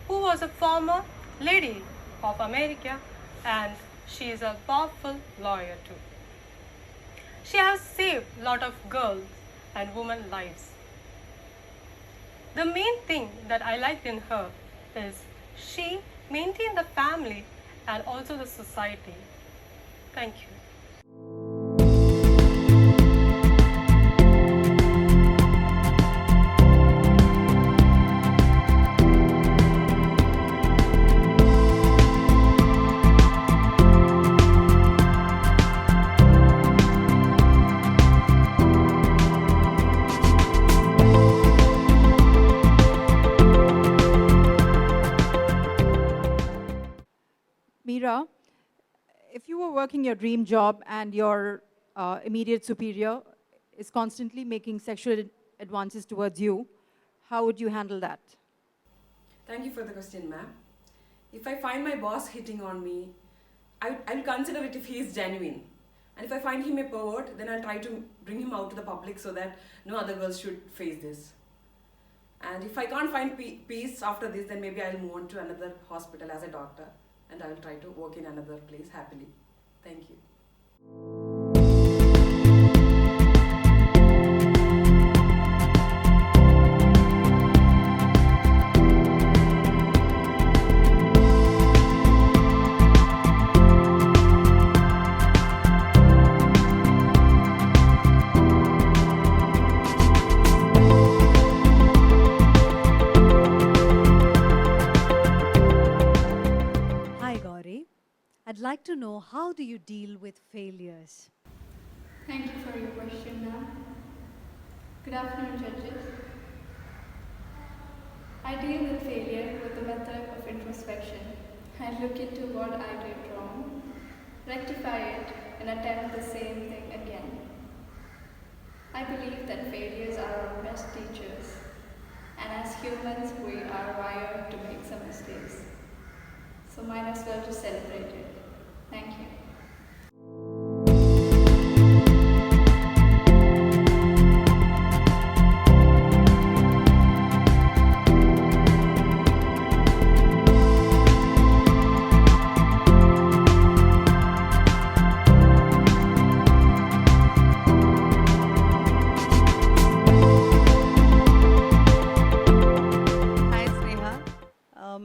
who was a former lady of America, and she is a powerful lawyer too. She has saved a lot of girls and women lives. The main thing that I liked in her is she maintained the family and also the society. Thank you. Meera, if you were working your dream job and your immediate superior is constantly making sexual advances towards you, how would you handle that? Thank you for the question, ma'am. If I find my boss hitting on me, I'll consider it if he is genuine. And if I find him a pervert, then I'll try to bring him out to the public so that no other girls should face this. And if I can't find peace after this, then maybe I'll move on to another hospital as a doctor. And I will try to work in another place happily. Thank you. I'd like to know, how do you deal with failures? Thank you for your question, ma'am. Good afternoon, judges. I deal with failure with the method of introspection. I look into what I did wrong, rectify it, and attempt the same thing again. I believe that failures are our best teachers, and as humans, we are wired to make some mistakes. So might as well just celebrate it. Thank you.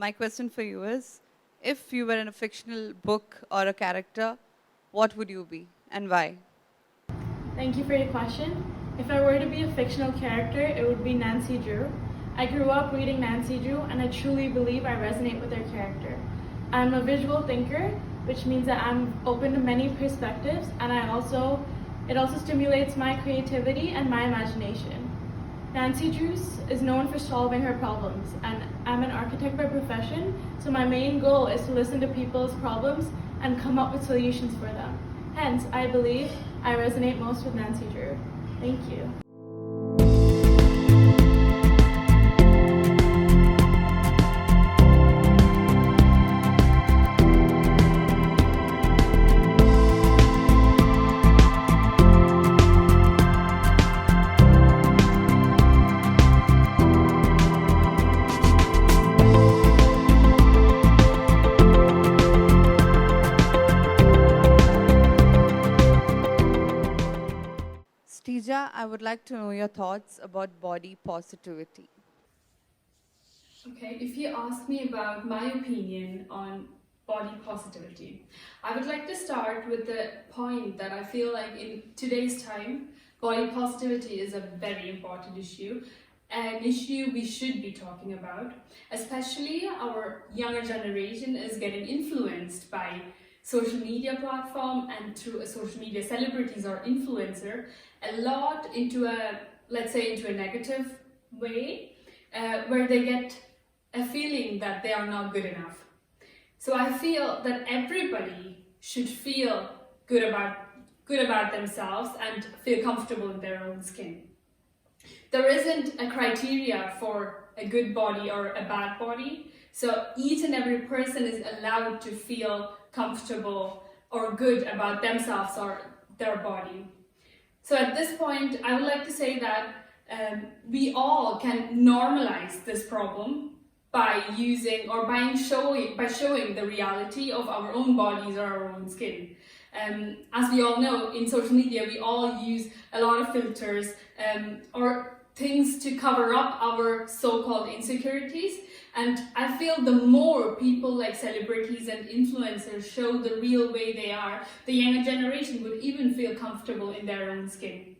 my question for you is, if you were in a fictional book or a character, what would you be and why? Thank you for your question. If I were to be a fictional character, it would be Nancy Drew. I grew up reading Nancy Drew, and I truly believe I resonate with her character. I'm a visual thinker, which means that I'm open to many perspectives, and it also stimulates my creativity and my imagination. Nancy Drew is known for solving her problems, and I'm an architect by profession, so my main goal is to listen to people's problems and come up with solutions for them. Hence, I believe I resonate most with Nancy Drew. Thank you. Stija, I would like to know your thoughts about body positivity. Okay, if you ask me about my opinion on body positivity, I would like to start with the point that I feel like in today's time, body positivity is a very important issue, an issue we should be talking about, especially our younger generation is getting influenced by social media platform and through a social media celebrities or influencer a lot into a, let's say, into a negative way, where they get a feeling that they are not good enough. So I feel that everybody should feel good about themselves and feel comfortable in their own skin. There isn't a criteria for a good body or a bad body, so each and every person is allowed to feel comfortable or good about themselves or their body. So at this point, I would like to say that we all can normalize this problem by using or by showing the reality of our own bodies or our own skin. As we all know, in social media, we all use a lot of filters or things to cover up our so-called insecurities. And I feel the more people like celebrities and influencers show the real way they are, the younger generation would even feel comfortable in their own skin.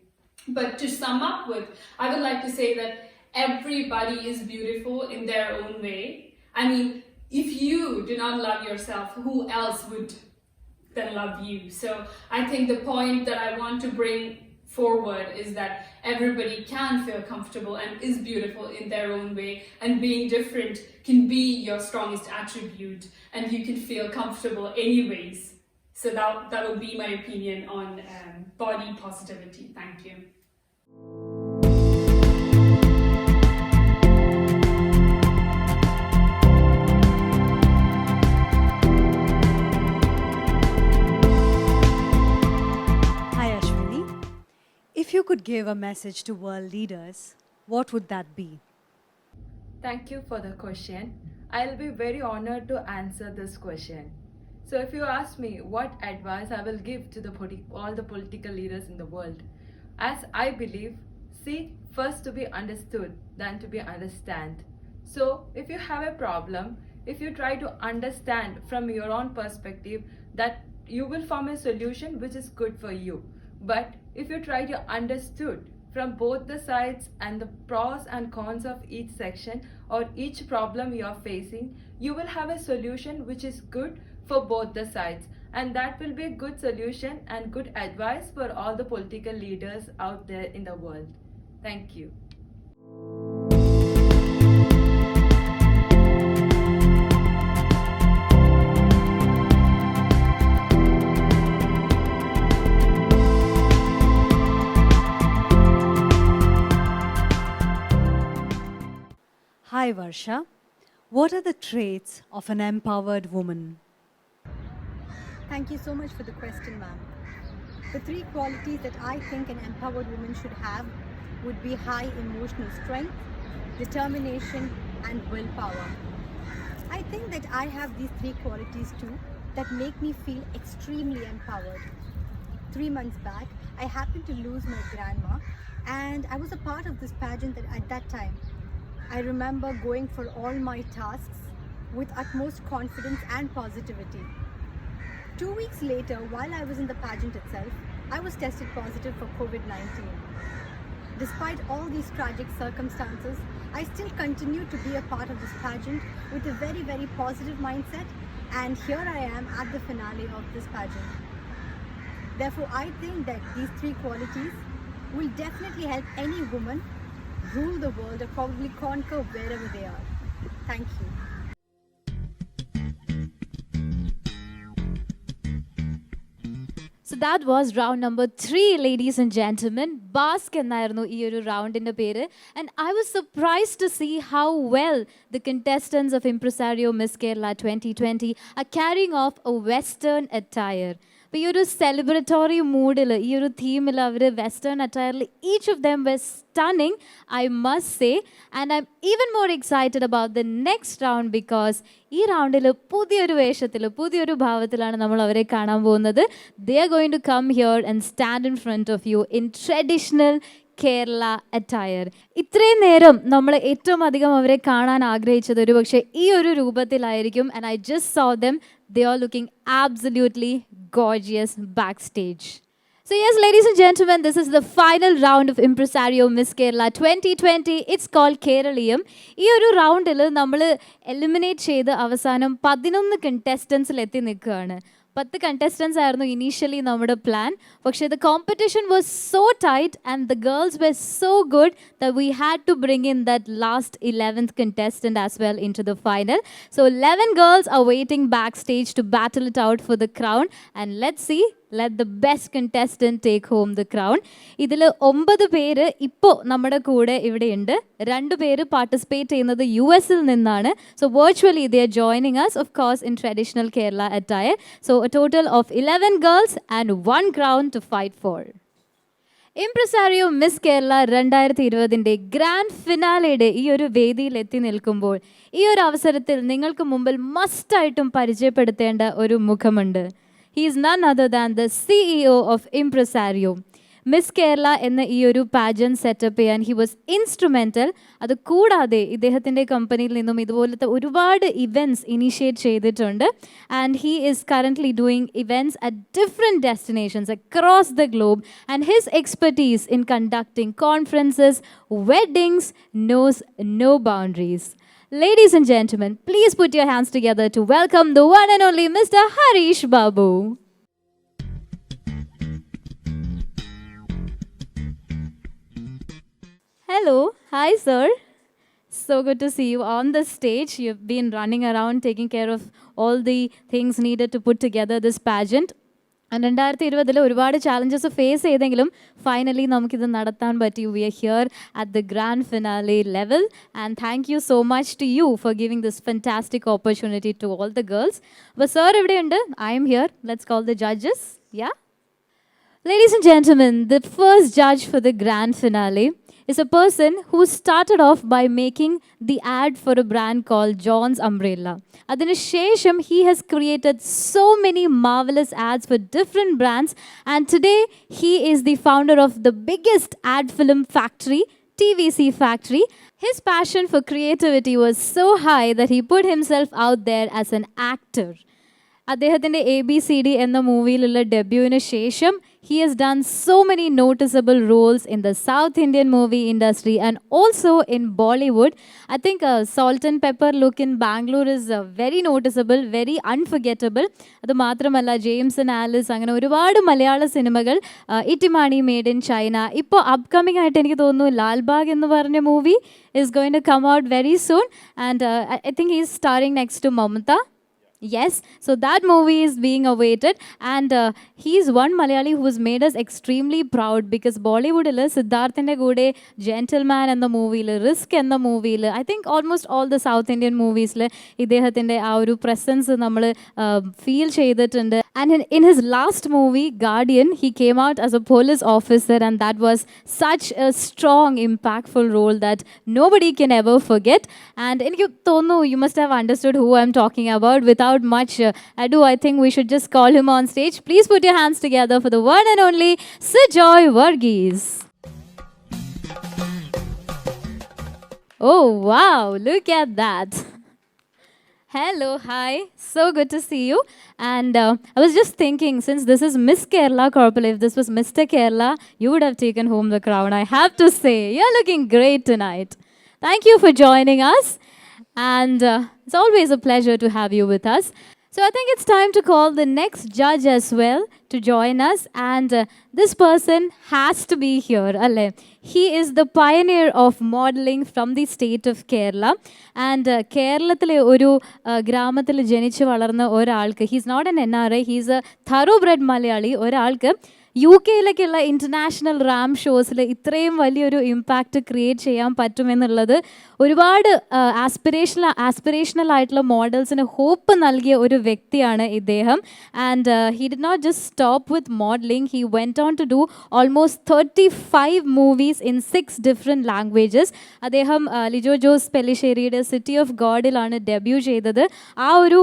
But to sum up with, I would like to say that everybody is beautiful in their own way. I mean, if you do not love yourself, who else would then love you? So I think the point that I want to bring forward is that everybody can feel comfortable and is beautiful in their own way, and being different can be your strongest attribute and you can feel comfortable anyways. So that would be my opinion on body positivity. Thank you. If you could give a message to world leaders, what would that be? Thank you for the question. I'll be very honored to answer this question. So if you ask me what advice I will give to all the political leaders in the world, as I believe, seek first to be understood than to be understand. So if you have a problem, if you try to understand from your own perspective, that you will form a solution which is good for you. But if you try to understood from both the sides and the pros and cons of each section or each problem you are facing, you will have a solution which is good for both the sides. And that will be a good solution and good advice for all the political leaders out there in the world. Thank you. Hi Varsha, what are the traits of an empowered woman? Thank you so much for the question, ma'am. The three qualities that I think an empowered woman should have would be high emotional strength, determination, and willpower. I think that I have these three qualities too that make me feel extremely empowered. 3 months back, I happened to lose my grandma, and I was a part of this pageant at that time. I remember going for all my tasks with utmost confidence and positivity. 2 weeks later, while I was in the pageant itself, I was tested positive for COVID-19. Despite all these tragic circumstances, I still continue to be a part of this pageant with a very, very positive mindset, and here I am at the finale of this pageant. Therefore, I think that these 3 qualities will definitely help any woman rule the world or probably conquer wherever they are. Thank you. So that was round number 3, ladies and gentlemen. Bask എന്നായിരുന്നു ഈ ഒരു റൗണ്ടിന്റെ പേര്. And I was surprised to see how well the contestants of Impresario Miss Kerala 2020 are carrying off a Western attire. അപ്പോൾ ഈ ഒരു സെലിബ്രറ്റോറി മൂഡിൽ, ഈ ഒരു തീമിൽ അവർ വെസ്റ്റേൺ അറ്റയറിൽ each of them were stunning, I must say. And I'm even more excited about the next round because ഈ റൗണ്ടിൽ പുതിയൊരു വേഷത്തിൽ, പുതിയൊരു ഭാവത്തിലാണ് നമ്മൾ അവരെ കാണാൻ പോകുന്നത്. They are going to come here and stand in front of you in traditional Kerala attire. ഇത്രയും നേരം നമ്മൾ ഏറ്റവും അധികം അവരെ കാണാൻ ആഗ്രഹിച്ചത് ഒരു പക്ഷേ ഈ ഒരു രൂപത്തിലായിരിക്കും. And I just saw them. They are looking absolutely gorgeous backstage. So yes, ladies and gentlemen, this is the final round of Impresario Miss Kerala 2020. It's called Keraliyam. ഈ ഒരു റൗണ്ടിൽ നമ്മൾ എലിമിനേറ്റ് ചെയ്ത് അവസാനം 11 കണ്ടസ്റ്റൻസിൽ എത്തി നിൽക്കുകയാണ്. 10 കണ്ടസ്റ്റൻസ് ആയിരുന്നു ഇനീഷ്യലി നമ്മുടെ പ്ലാൻ. പക്ഷേ the competition was so tight and the girls were so good that we had to bring in that last 11th contestant as well into the final. So 11 girls are waiting backstage to battle it out for the crown, and let's see, let the best contestant take home the crown. ഇതിൽ 9 പേര് ഇപ്പോൾ നമ്മുടെ കൂടെ ഇവിടെയുണ്ട്. 2 പേര് participate ചെയ്യുന്നത് US-ൽ നിന്നാണ്. So virtually they are joining us, of course, in traditional Kerala attire. So a total of 11 girls and 1 crown to fight for. Impresario miss Kerala 2020 grand ഫിനാലയുടെ ഈ ഒരു വേദിയിൽ എത്തി നിൽക്കുമ്പോൾ ഈ ഒരു അവസരത്തിൽ നിങ്ങൾക്ക് മുമ്പിൽ മസ്റ്റായിട്ടും പരിചയപ്പെടുത്തേണ്ട ഒരു മുഖമുണ്ട്. He is none other than the CEO of Impresario. Miss Kerala എന്ന ഈ ഒരു പാജന്റ് സെറ്റപ്പ് ചെയ്യാൻ ഹി വാസ് ഇൻസ്ട്രുമെൻ്റൽ. അത് കൂടാതെ ഇദ്ദേഹത്തിൻ്റെ കമ്പനിയിൽ നിന്നും ഇതുപോലത്തെ ഒരുപാട് ഇവൻറ്റ്സ് ഇനീഷ്യേറ്റ് ചെയ്തിട്ടുണ്ട്. And he is currently doing events at different destinations across the globe. And his expertise in conducting conferences, weddings knows no boundaries. Ladies and gentlemen, please put your hands together to welcome the one and only Mr. Harish Babu. Hello. Hi, sir. So good to see you on the stage. You've been running around taking care of all the things needed to put together this pageant. And 2020 ഒരുപാട് challenges face ചെയ്തെങ്കിലും finally നമുക്കിത് നടത്താൻ പറ്റി. We are here at the grand finale level and thank you so much to you for giving this fantastic opportunity to all the girls. അപ്പോൾ sir ഇവിടെയുണ്ട്. I'm here. Let's call the judges. Yeah, ladies and gentlemen, the first judge for the grand finale is a person who started off by making the ad for a brand called John's Umbrella. Adinashesham, he has created so many marvelous ads for different brands, and today he is the founder of the biggest ad film factory, TVC Factory. His passion for creativity was so high that he put himself out there as an actor. അദ്ദേഹത്തിൻ്റെ ABCD എന്ന മൂവിയിലുള്ള ഡെബ്യൂവിന് ശേഷം he has done so many noticeable roles in the South Indian movie industry and also in Bollywood. I think Salt and Pepper look in Bangalore is very noticeable, very unforgettable. അത് മാത്രമല്ല James and Alice, അങ്ങനെ ഒരുപാട് മലയാള സിനിമകൾ, ഇറ്റിമാണി made in China. ഇപ്പോൾ upcoming ആയിട്ട് എനിക്ക് തോന്നുന്നു ലാൽബാഗ് എന്ന് പറഞ്ഞ movie is going to come out very soon, and I think he is starring next to Mamata. Yes, so that movie is being awaited, and he is one Malayali who has made us extremely proud because Bollywood il Siddharthinte kude Gentleman എന്ന മൂവിയിൽ, risk എന്ന മൂവിയിൽ, I think almost all the South Indian movies ഇദ്ദേഹത്തിൻ്റെ ആ ഒരു presence നമ്മൾ feel ചെയ്തിട്ടുണ്ട്. And in his last movie, Guardian, he came out as a police officer, and that was such a strong, impactful role that nobody can ever forget. And എനിക്ക് തോന്നുന്നു you must have understood who I'm talking about. Without much ado, I think we should just call him on stage. Please put your hands together for the one and only Sidjoy Virgis. Oh wow, look at that. Hello, hi. So good to see you. And I was just thinking, since this is Miss Kerala Corporal, if this was Mr. Kerala, you would have taken home the crown. I have to say, you're looking great tonight. Thank you for joining us. And it's always a pleasure to have you with us. So I think it's time to call the next judge as well to join us. And this person has to be here. Ale. He is the pioneer of modeling from the state of Kerala. And കേരളത്തിലെ ഒരു ഗ്രാമത്തിൽ ജനിച്ചു വളർന്ന ഒരാൾക്ക്, he's not an NRI, he's a thoroughbred Malayali, ഒരാൾക്ക് U കെയിലേക്കുള്ള international Ram ഷോസിൽ ഇത്രയും വലിയൊരു impact create ചെയ്യാൻ പറ്റുമെന്നുള്ളത് ഒരുപാട് ആസ്പിറേഷണൽ ആയിട്ടുള്ള മോഡൽസിന് ഹോപ്പ് നൽകിയ ഒരു വ്യക്തിയാണ് ഇദ്ദേഹം. And he did not just stop with modelling, he went on to do almost 35 movies in 6 different languages. അദ്ദേഹം ലിജോ ജോസ് പെല്ലിശ്ശേരിയുടെ സിറ്റി ഓഫ് ഗോഡിലാണ് ഡെബ്യൂ ചെയ്തത്. ആ ഒരു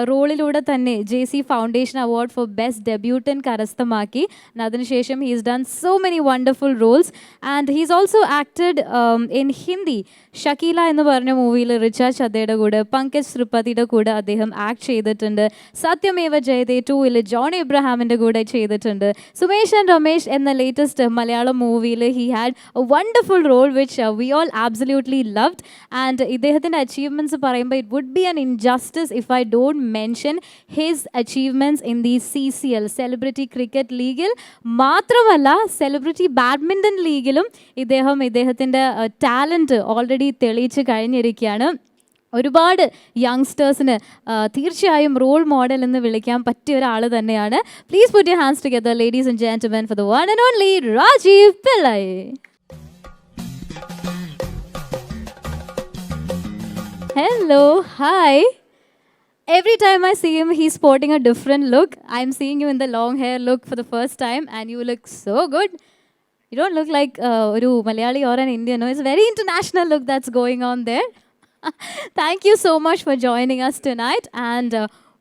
റോളിലൂടെ തന്നെ JC foundation award for best debutant കരസ്ഥമാക്കി. അതിനുശേഷം he's done so many wonderful roles and he's also acted in Hindi. Shakeela എന്ന് പറഞ്ഞ മൂവിയിൽ റിച്ച ചദ്ദയുടെ കൂടെ, പങ്കജ് ത്രിപാഠിയുടെ കൂടെ അദ്ദേഹം ആക്ട് ചെയ്തിട്ടുണ്ട്. സത്യമേവ ജയതേ 2 ജോൺ എബ്രഹാമിൻ്റെ കൂടെ ചെയ്തിട്ടുണ്ട്. സുമേഷ് ആൻഡ് രമേഷ് എന്ന ലേറ്റസ്റ്റ് മലയാളം മൂവിയിൽ he had a wonderful role which we all absolutely loved. And ഇദ്ദേഹത്തിൻ്റെ അച്ചീവ്മെൻറ്റ്സ് പറയുമ്പോൾ it would be an injustice if I don't mention his achievements in the CCL celebrity cricket ലീഗിൽ മാത്രമല്ല celebrity badminton ലീഗിലും ഇദ്ദേഹത്തിൻ്റെ talent already തെളിയിച്ച് കഴിഞ്ഞിരിക്കുകയാണ്. ഒരുപാട് യങ്സ്റ്റേഴ്സിന് തീർച്ചയായും role model എന്ന് വിളിക്കാൻ പറ്റിയ ഒരാൾ തന്നെയാണ്. Please put your hands together ladies and gentlemen for the one and only Rajeev Pillai. Hello, hi. Every time I see him, he's sporting a different look. I'm seeing you in the long hair look for the first time, and you look so good. You don't look like a Malayali or an Indian. No, it's a very international look that's going on there. Thank you so much for joining us tonight, and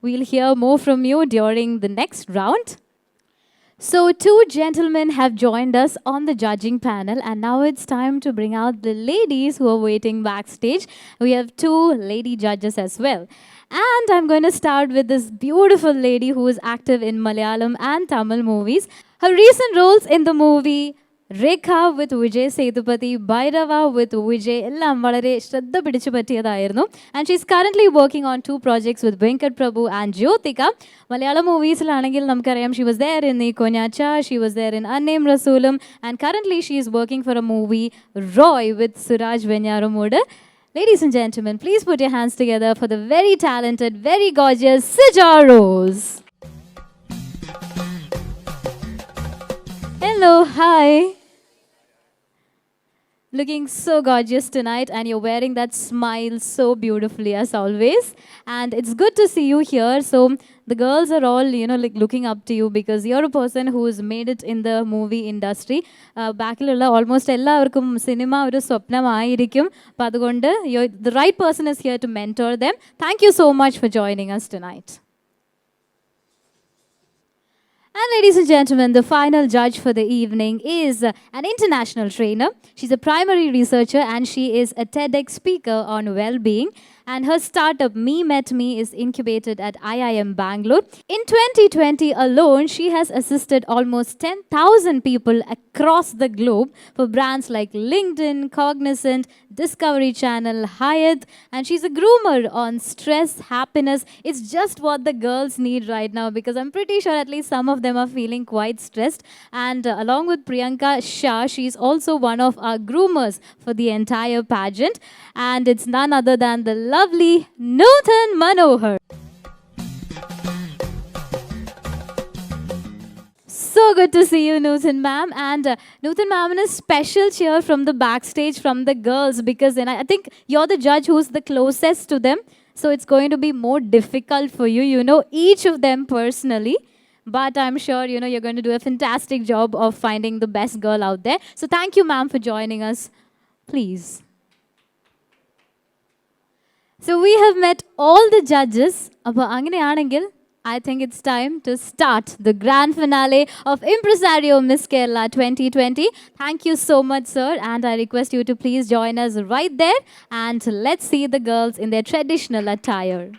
we'll hear more from you during the next round. So 2 gentlemen have joined us on the judging panel, and now it's time to bring out the ladies who are waiting backstage. We have 2 lady judges as well. And I'm going to start with this beautiful lady who is active in Malayalam and Tamil movies. Her recent roles in the movie Rekha with Vijay Sethupathi, Bhairava with Vijay, ellam valare shraddha pidichu pattiyadaayirunnu. And she's currently working on 2 projects with Venkat Prabhu and Jyotika. Malayalam movies lanengil namkariyam she was there in Konyacha, she was there in Annam Rasoolum, and currently she is working for a movie Roy with Suraj Venyaramodu. Ladies and gentlemen, please put your hands together for the very talented, very gorgeous Sidjoy Virgis. Hello, hi. Looking so gorgeous tonight, and you're wearing that smile so beautifully as always. And it's good to see you here. So the girls are all, like looking up to you because you're a person who's made it in the movie industry. Backilla almost ellavarkum cinema oru swapnamaayirikkum. Appo adukonde the right person is here to mentor them. Thank you so much for joining us tonight. And ladies and gentlemen, the final judge for the evening is an international trainer. She's a primary researcher and she is a TEDx speaker on well-being. And her startup, Me Met Me, is incubated at IIM Bangalore. In 2020 alone, she has assisted almost 10,000 people across the globe for brands like LinkedIn, Cognizant, Discovery Channel, Hyatt. And she's a groomer on stress, happiness. It's just what the girls need right now because I'm pretty sure at least some of them are feeling quite stressed. And along with Priyanka Shah, she's also one of our groomers for the entire pageant. And it's none other than the lovely Nuthan Manohar. So good to see you, Nuthan ma'am. And Nuthan ma'am, a special cheer from the backstage from the girls because I think you're the judge who's the closest to them. So it's going to be more difficult for you. You know each of them personally. But I'm sure, you're going to do a fantastic job of finding the best girl out there. So thank you, ma'am, for joining us. Please. So we have met all the judges. അപ്പോൾ അങ്ങനെയാണെങ്കിൽ I think it's time to start the grand finale of Impresario Miss Kerala 2020. Thank you so much, sir. And I request you to please join us right there. And let's see the girls in their traditional attire.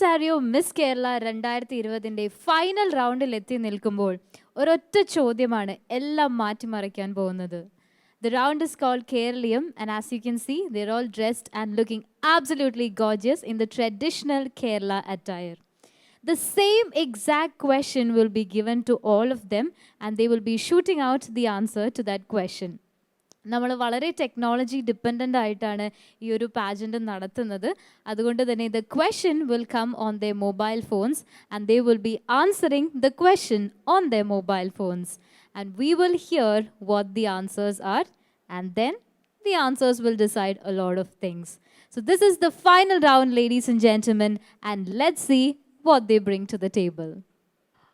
Impresario Miss Kerala 2020-ന്റെ final റൗണ്ടിൽ എത്തി നിൽക്കുമ്പോൾ ഒരൊറ്റ ചോദ്യമാണ് എല്ലാം മാറ്റിമറിക്കാൻ പോകുന്നത്. The round is called Keralium, and as you can see, they're all dressed and looking absolutely gorgeous in the traditional Kerala attire. The same exact question will be given to all of them, and they will be shooting out the answer to that question. നമ്മൾ വളരെ technology dependent ആയിട്ടാണ് ഈ ഒരു pageant നടത്തുന്നത്. അതുകൊണ്ട് തന്നെ the question will come on the mobile phones and they will be answering the question on the mobile phones and we will hear what the answers are and then the answers will decide a lot of things. So this is the final round, ladies and gentlemen, and let's see what they bring to the table.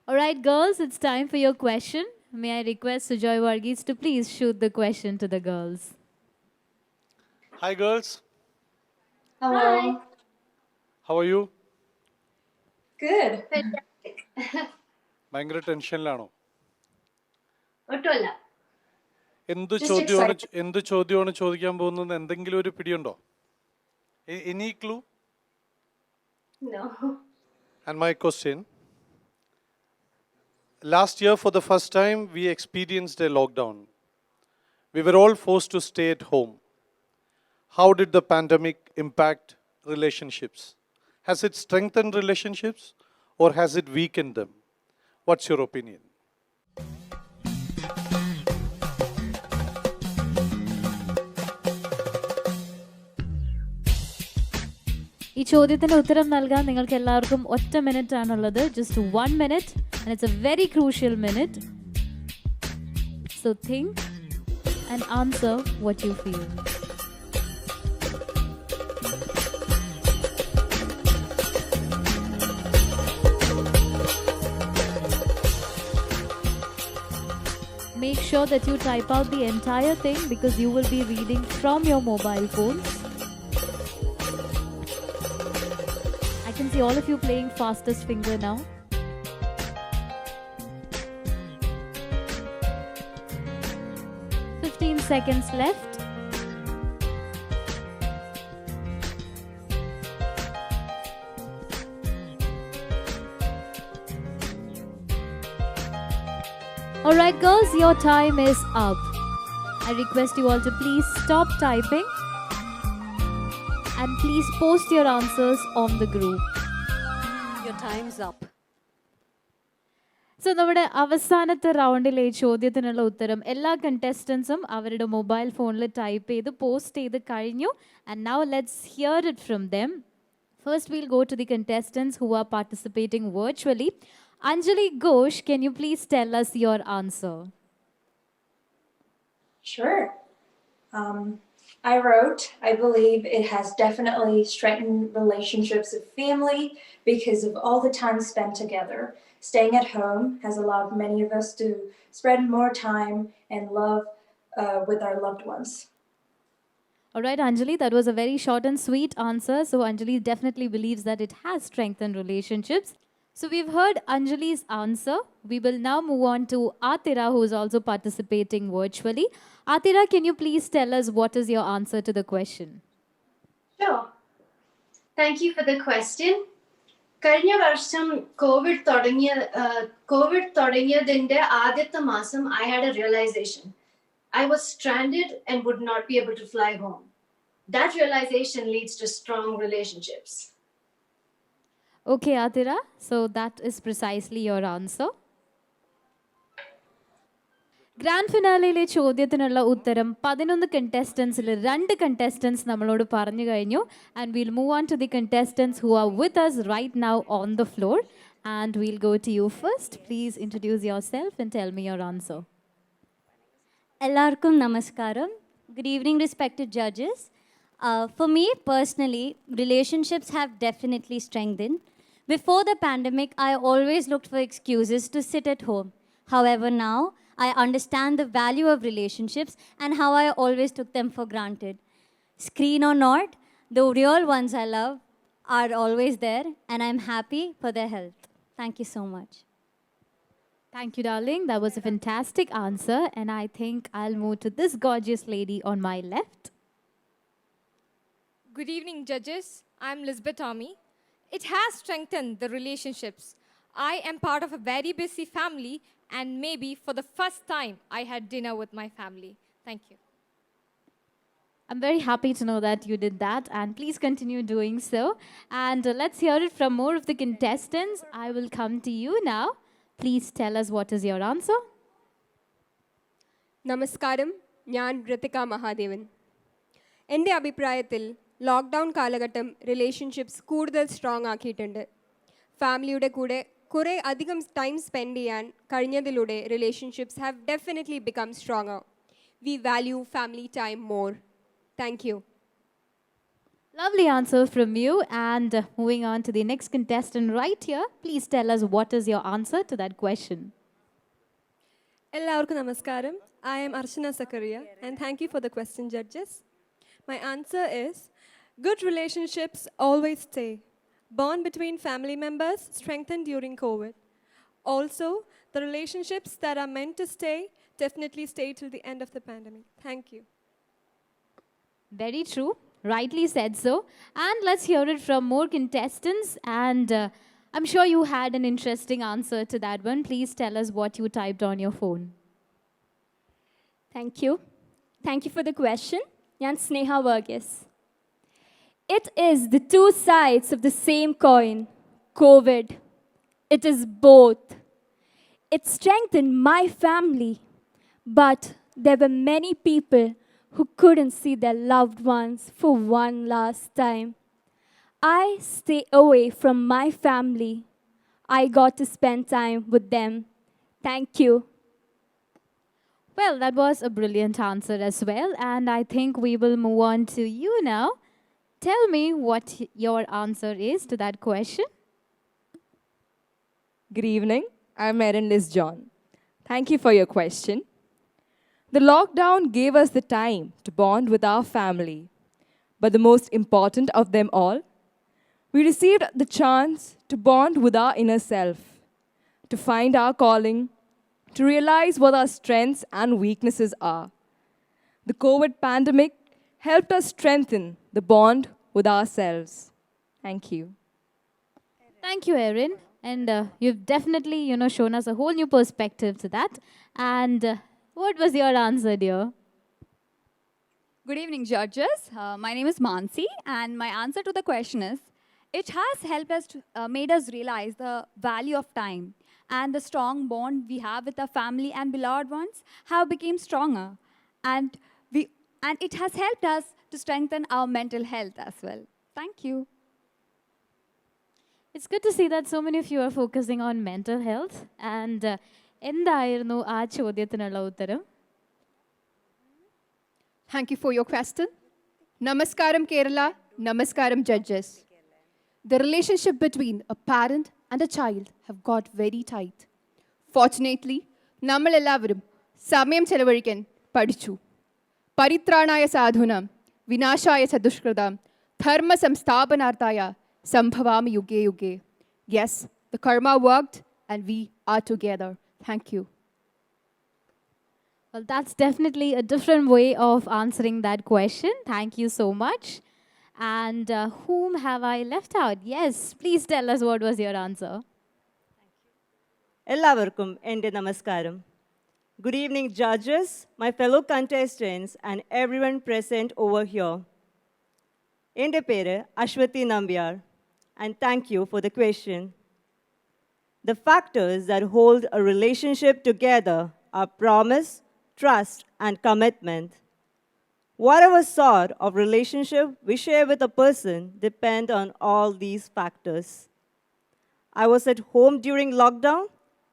All right, girls, it's time for your question. May I request Sidjoy Virgis to please shoot the question to the girls. Hi, girls. Hello. Hi. How are you? Good. Fantastic. ഭയങ്കര ടെൻഷനിലാണോ? ഒട്ടുമല്ല. എന്ത് ചോദ്യമാണ് ചോദിക്കാൻ പോകുന്നത്? എന്തെങ്കിലും ഒരു പിടിയുണ്ടോ? Any clue? No. And my question. Last year, for the first time, we experienced a lockdown. We were all forced to stay at home. How did the pandemic impact relationships? Has it strengthened relationships or has it weakened them? What's your opinion? ഈ ചോദ്യത്തിന് ഉത്തരം നൽകാൻ നിങ്ങൾക്ക് എല്ലാവർക്കും ഒറ്റ minute ആണുള്ളത്. Just 1 minute, and it's a very crucial minute. So think and answer what you feel. Make sure that you type out the entire thing because you will be reading from your mobile phones. I can see all of you playing fastest finger now. Seconds left. All right, girls, your time is up. I request you all to please stop typing and please post your answers on the group. Your time's up. So നമ്മുടെ അവസാനത്തെ റൗണ്ടിലെ ചോദ്യത്തിനുള്ള ഉത്തരം എല്ലാ കണ്ടസ്റ്റൻസും അവരുടെ mobile ഫോണിൽ type ചെയ്ത് post ചെയ്ത് കഴിഞ്ഞു. And now let's hear it from them. First we'll go to the contestants who are participating virtually. Anjali Ghosh, can you please tell us your answer? Sure. I wrote, I believe it has definitely strengthened relationships of family because of all the time spent together. Staying at home has allowed many of us to spend more time and love with our loved ones. All right, Anjali, that was a very short and sweet answer. So Anjali definitely believes that it has strengthened relationships. So we've heard Anjali's answer. We will now move on to Atira, who is also participating virtually. Atira, can you please tell us what is your answer to the question? Sure. Thank you for the question. കഴിഞ്ഞ വർഷം Covid തുടങ്ങിയതിന്റെ ആദ്യത്തെ മാസം I had a realization. I was stranded and would not be able to fly home. That realization leads to strong relationships. Okay, Atira, so that is precisely your answer. Grand ഫിനാലയിലെ ചോദ്യത്തിനുള്ള ഉത്തരം 11 കണ്ടസ്റ്റൻസിൽ 2 contestants നമ്മളോട് പറഞ്ഞു കഴിഞ്ഞു. And we'll move on to the contestants who are with us right now on the floor. And we'll go to you first. Please introduce yourself and tell me your answer. Ellarkum namaskaram. Good evening, respected judges. For me personally, relationships have definitely strengthened. Before the pandemic, I always looked for excuses to sit at home. However, now I understand the value of relationships and how I always took them for granted. Screen or not, the real ones I love are always there, and I'm happy for their health. Thank you so much. Thank you, darling. That was a fantastic answer. And I think I'll move to this gorgeous lady on my left. Good evening, judges. I'm Lisbeth Tommy. It has strengthened the relationships. I am part of a very busy family, and maybe for the first time, I had dinner with my family. Thank you. I'm very happy to know that you did that, and please continue doing so. And let's hear it from more of the contestants. I will come to you now. Please tell us what is your answer. നമസ്കാരം, ഞാൻ ഋതിക മഹാദേവൻ. എൻ്റെ അഭിപ്രായത്തിൽ lockdown കാലഘട്ടം relationships കൂടുതൽ strong ആക്കിയിട്ടുണ്ട്. ഫാമിലിയുടെ കൂടെ കുറേ അധികം ടൈം സ്പെൻഡ് ചെയ്യാൻ കഴിഞ്ഞതിലൂടെ relationships have definitely become stronger. We value family time more. Thank you. Lovely answer from you. And moving on to the next contestant right here. Please tell us what is your answer to that question. എല്ലാവർക്കും നമസ്കാരം. I am Archana Sakaria, and thank you for the question, judges. My answer is, good relationships always stay. Bond between family members strengthened during COVID. Also, the relationships that are meant to stay definitely stay till the end of the pandemic. Thank you. Very true. Rightly said so. And let's hear it from more contestants. And I'm sure you had an interesting answer to that one. Please tell us what you typed on your phone. Thank you. Thank you for the question. ഞാൻ Sidjoy Virgis. It is the two sides of the same coin, COVID. It is both. It strengthened my family, but there were many people who couldn't see their loved ones for one last time. I stay away from my family. I got to spend time with them. Thank you. Well, that was a brilliant answer as well. And I think we will move on to you now. Tell me what your answer is to that question. Good evening. I'm Erin Liz John. Thank you for your question. The lockdown gave us the time to bond with our family. But the most important of them all, we received the chance to bond with our inner self, to find our calling, to realize what our strengths and weaknesses are. The COVID pandemic helped us strengthen the bond with ourselves. Thank you. Thank you, Erin. And you've definitely, shown us a whole new perspective to that. And what was your answer, dear? Good evening, judges. My name is Mansi, and my answer to the question is, it has helped us, made us realize the value of time, and the strong bond we have with our family and beloved ones have become stronger. And it has helped us to strengthen our mental health as well. Thank you. It's good to see that so many of you are focusing on mental health. And എന്തായിരുന്നു ആ ചോദ്യത്തിനുള്ള ഉത്തരം? Thank you for your question. Namaskaram Kerala, Namaskaram judges. The relationship between a parent and a child have got very tight. Fortunately, നമ്മളെല്ലാവരും സമയം ചെലവഴിക്കാൻ പഠിച്ചു. പരിത്രാണായ സാധുനാം വിനാശായ ചതുഷ്കൃതാം ധർമ്മ സംസ്ഥാപനാർത്ഥായ സംഭവാമി യുഗേ യുഗേ. Yes, the karma worked and we are together. Thank you. Well, that's definitely a different way of answering that question. Thank you so much. And whom have I left out? Yes, please tell us what was your answer. എല്ലാവർക്കും എൻ്റെ നമസ്കാരം. Good evening, judges, my fellow contestants, and everyone present over here. എൻ്റെ പേര് Aswathy Nambiar, and thank you for the question. The factors that hold a relationship together are promise, trust, and commitment. Whatever sort of relationship we share with a person depend on all these factors. I was at home during lockdown,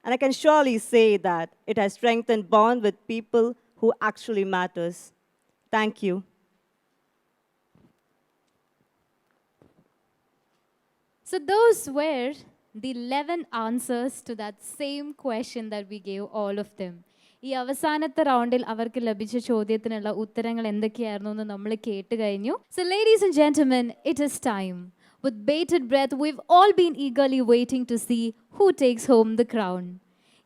and I can surely say that it has strengthened bond with people who actually matters. Thank you. So those were the 11 answers to that same question that we gave all of them. ഈ അവസാനത്തെ റൗണ്ടിൽ അവർക്ക് ലഭിച്ച ചോദ്യത്തിനുള്ള ഉത്തരങ്ങൾ എന്തൊക്കെയായിരുന്നു എന്ന് നമ്മൾ കേട്ട് കഴിഞ്ഞു. So ladies and gentlemen, it is time. With bated breath, we've all been eagerly waiting to see who takes home the crown.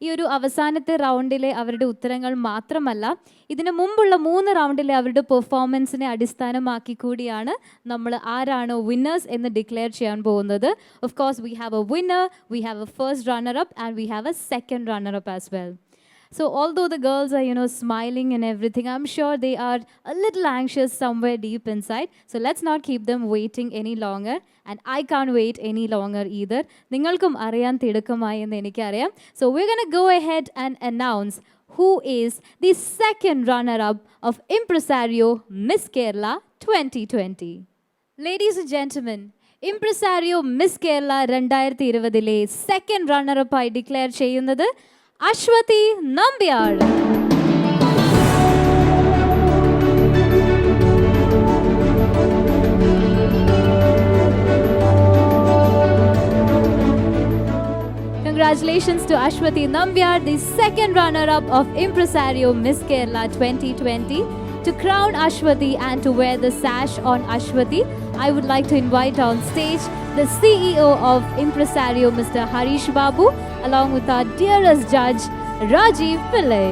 ഈ ഒരു അവസാനത്തെ റൗണ്ടിലെ അവരുടെ ഉത്തരങ്ങൾ മാത്രമല്ല, ഇതിനു മുമ്പുള്ള 3 റൗണ്ടിലെ അവരുടെ പെർഫോമൻസിനെ അടിസ്ഥാനമാക്കി കൂടിയാണ് നമ്മൾ ആരാണോ വിന്നേഴ്സ് എന്ന് ഡിക്ലെയർ ചെയ്യാൻ പോകുന്നത്. Of course we have A winner, we have A first runner up and we have A second runner up as well. So although the girls are, smiling and everything, I'm sure they are a little anxious somewhere deep inside. So let's not keep them waiting any longer. And I can't wait any longer either. നിങ്ങൾക്കും അറിയാൻ തിടുക്കമായി എന്ന് എനിക്കറിയാം. So we're going to go ahead and announce who is the second runner-up of Impresario Miss Kerala 2020. Ladies and gentlemen, Impresario Miss Kerala 2020 second runner-up ആയി declare ചെയ്യുന്നത് Ashwati Nambiar. Congratulations to Ashwati Nambiar, the second runner-up of Impresario Miss Kerala 2020. To crown Ashwati and to wear the sash on Ashwati, I would like to invite on stage the CEO of Impresario, Mr. Harish Babu, along with our dearest judge, Rajiv Pillai.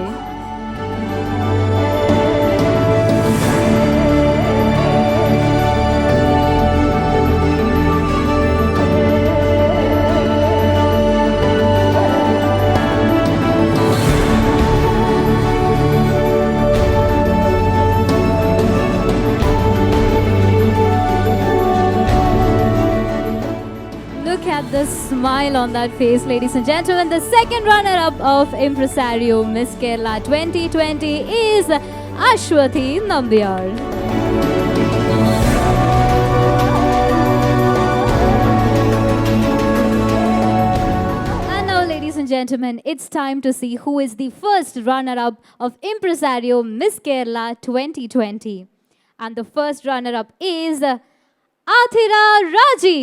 The smile on that face, ladies and gentlemen. The second runner-up of Impresario Miss Kerala 2020 is Ashwati Nambiar. And now, ladies and gentlemen, it's time to see who is the first runner-up of Impresario Miss Kerala 2020. And the first runner-up is Athira Raji.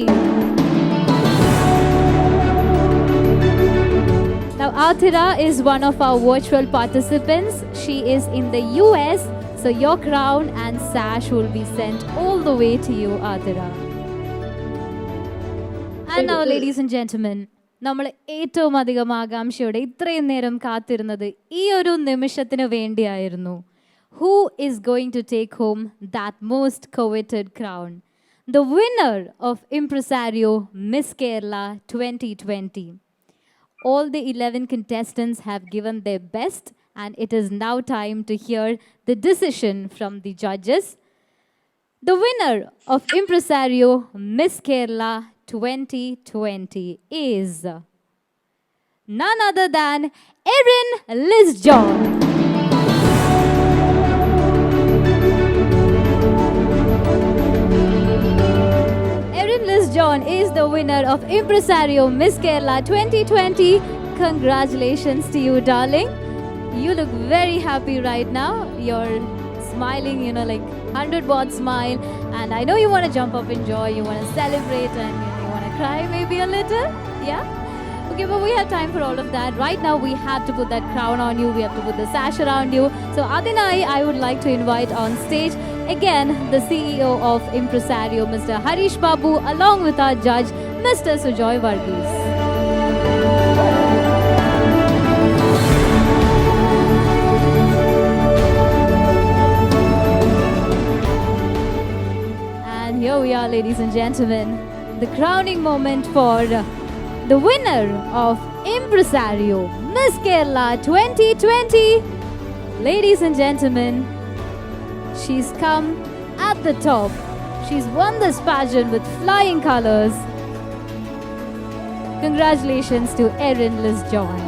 Now, Athira is one of our virtual participants. She is in the US, so your crown and sash will be sent all the way to you, Athira. And now, ladies and gentlemen, നമ്മൾ ഏറ്റവും അധികം ആകാംക്ഷയോടെ ഇത്രയും നേരം കാത്തിരുന്നത് ഈ ഒരു നിമിഷത്തിന് വേണ്ടിയായിരുന്നു. Who is going to take home that most coveted crown? The winner of Impresario Miss Kerala 2020. All the 11 contestants have given their best, and it is now time to hear the decision from the judges. The winner of Impresario Miss Kerala 2020 is none other than Erin Lisjon. John is the winner of Impresario Miss Kerala 2020. Congratulations to you, darling. You look very happy right now. You're smiling, like 100-watt smile. And I know you want to jump up in joy, you want to celebrate, and you want to cry maybe a little. Yeah? Okay, but we have time for all of that. Right now, we have to put that crown on you. We have to put the sash around you. So, Adinai, I would like to invite on stage again the CEO of Impresario, Mr. Harish Babu, along with our judge, Mr. Sidjoy Virgis. And here we are, ladies and gentlemen, the crowning moment for the winner of Impresario Miss Kerala 2020. Ladies and gentlemen, she's come at the top. She's won this pageant with flying colors. Congratulations to Erin Lisjon.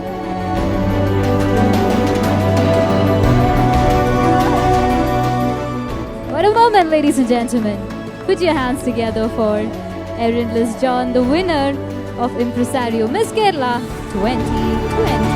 What a moment, ladies and gentlemen. Put your hands together for Erin Lisjon, the winner of Impresario Miss Kerala 2020.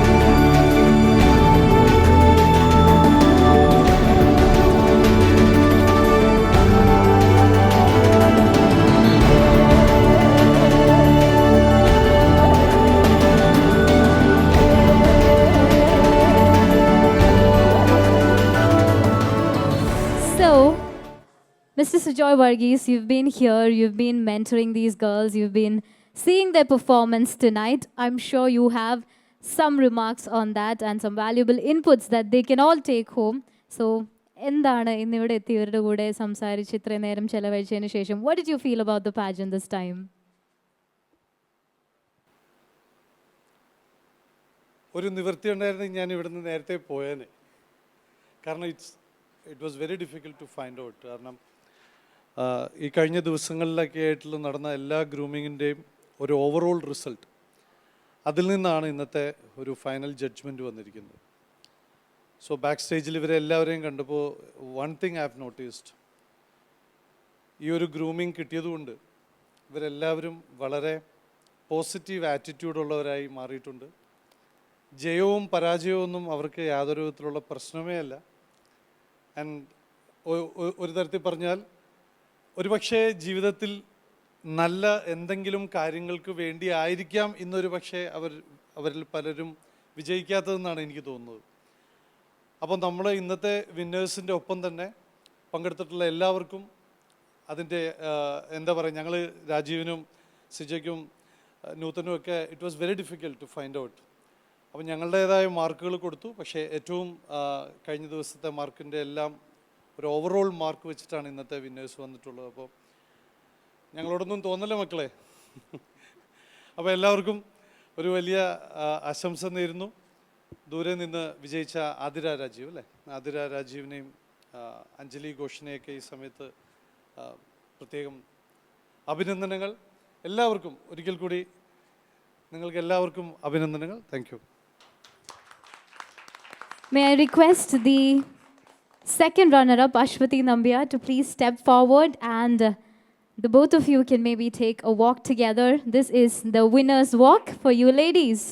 Mr. Sidjoy Virgis, you've been here, you've been mentoring these girls, you've been seeing their performance tonight. I'm sure you have some remarks on that and some valuable inputs that they can all take home. So, എന്താണ് ഇന്നിവിടെ എത്തിയവരുടെ കൂടെ സംസാരിച്ച് ഇത്രയും നേരം ചെലവഴിച്ചതിന് ശേഷം what did you feel about the pageant this time? ഒരു നിവൃത്തി ഉണ്ടായിരുന്നെങ്കിൽ ഞാൻ ഇവിടുന്ന് നേരത്തെ പോയേനെ. കാരണം it was very difficult to find out. കാരണം ഈ കഴിഞ്ഞ ദിവസങ്ങളിലൊക്കെ ആയിട്ടുള്ള നടന്ന എല്ലാ ഗ്രൂമിങ്ങിൻ്റെയും ഒരു ഓവറോൾ റിസൾട്ട്, അതിൽ നിന്നാണ് ഇന്നത്തെ ഒരു ഫൈനൽ ജഡ്ജ്മെൻറ്റ് വന്നിരിക്കുന്നത്. സോ ബാക്ക് സ്റ്റേജിൽ ഇവരെല്ലാവരെയും കണ്ടപ്പോൾ one thing I have noticed, ഈ ഒരു ഗ്രൂമിങ് കിട്ടിയതുകൊണ്ട് ഇവരെല്ലാവരും വളരെ പോസിറ്റീവ് ആറ്റിറ്റ്യൂഡുള്ളവരായി മാറിയിട്ടുണ്ട്. ജയവും പരാജയവും ഒന്നും അവർക്ക് യാതൊരു വിധത്തിലുള്ള പ്രശ്നമേ അല്ല. ആൻഡ് ഒരു തരത്തിൽ പറഞ്ഞാൽ ഒരുപക്ഷെ ജീവിതത്തിൽ നല്ല എന്തെങ്കിലും കാര്യങ്ങൾക്ക് വേണ്ടി ആയിരിക്കാം ഇന്നൊരു പക്ഷേ അവരിൽ പലരും വിജയിക്കാത്തതെന്നാണ് എനിക്ക് തോന്നുന്നത്. അപ്പോൾ നമ്മൾ ഇന്നത്തെ വിന്നേഴ്സിൻ്റെ ഒപ്പം തന്നെ പങ്കെടുത്തിട്ടുള്ള എല്ലാവർക്കും അതിൻ്റെ എന്താ പറയുക, ഞങ്ങൾ രാജീവിനും സിജയ്ക്കും നൂതനും ഒക്കെ it was very difficult to find out. അപ്പോൾ ഞങ്ങളുടേതായ മാർക്കുകൾ കൊടുത്തു. പക്ഷേ ഏറ്റവും കഴിഞ്ഞ ദിവസത്തെ മാർക്കിൻ്റെ എല്ലാം ഒരു ഓവറോൾ മാർക്ക് വെച്ചിട്ടാണ് ഇന്നത്തെ വിന്നേഴ്സ് വന്നിട്ടുള്ളത്. അപ്പോൾ ഞങ്ങളോടൊന്നും തോന്നല്ലേ മക്കളെ? അപ്പോൾ എല്ലാവർക്കും ഒരു വലിയ ആശംസ നേരുന്നു. ദൂരെ നിന്ന് വിജയിച്ച ആതിര രാജീവ് അല്ലേ, ആതിര രാജീവിനെയും അഞ്ജലി ഘോഷിനെയൊക്കെ ഈ സമയത്ത് പ്രത്യേകം അഭിനന്ദനങ്ങൾ. എല്ലാവർക്കും ഒരിക്കൽ കൂടി നിങ്ങൾക്ക് എല്ലാവർക്കും അഭിനന്ദനങ്ങൾ. Thank you. May I request the second runner-up, Ashwati Nambiar, to please step forward and the both of you can maybe take a walk together. This is the winner's walk for you ladies.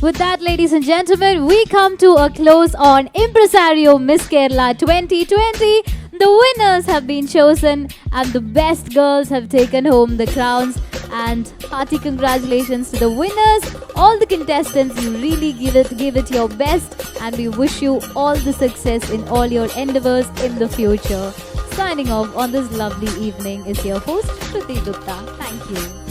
With that, ladies and gentlemen, we come to a close on Impresario Miss Kerala 2020. The winners have been chosen and the best girls have taken home the crowns. And hearty congratulations to the winners. All the contestants, you really give it your best, and we wish you all the success in all your endeavors in the future. Signing off on this lovely evening is your host, Shruti Gupta. Thank you.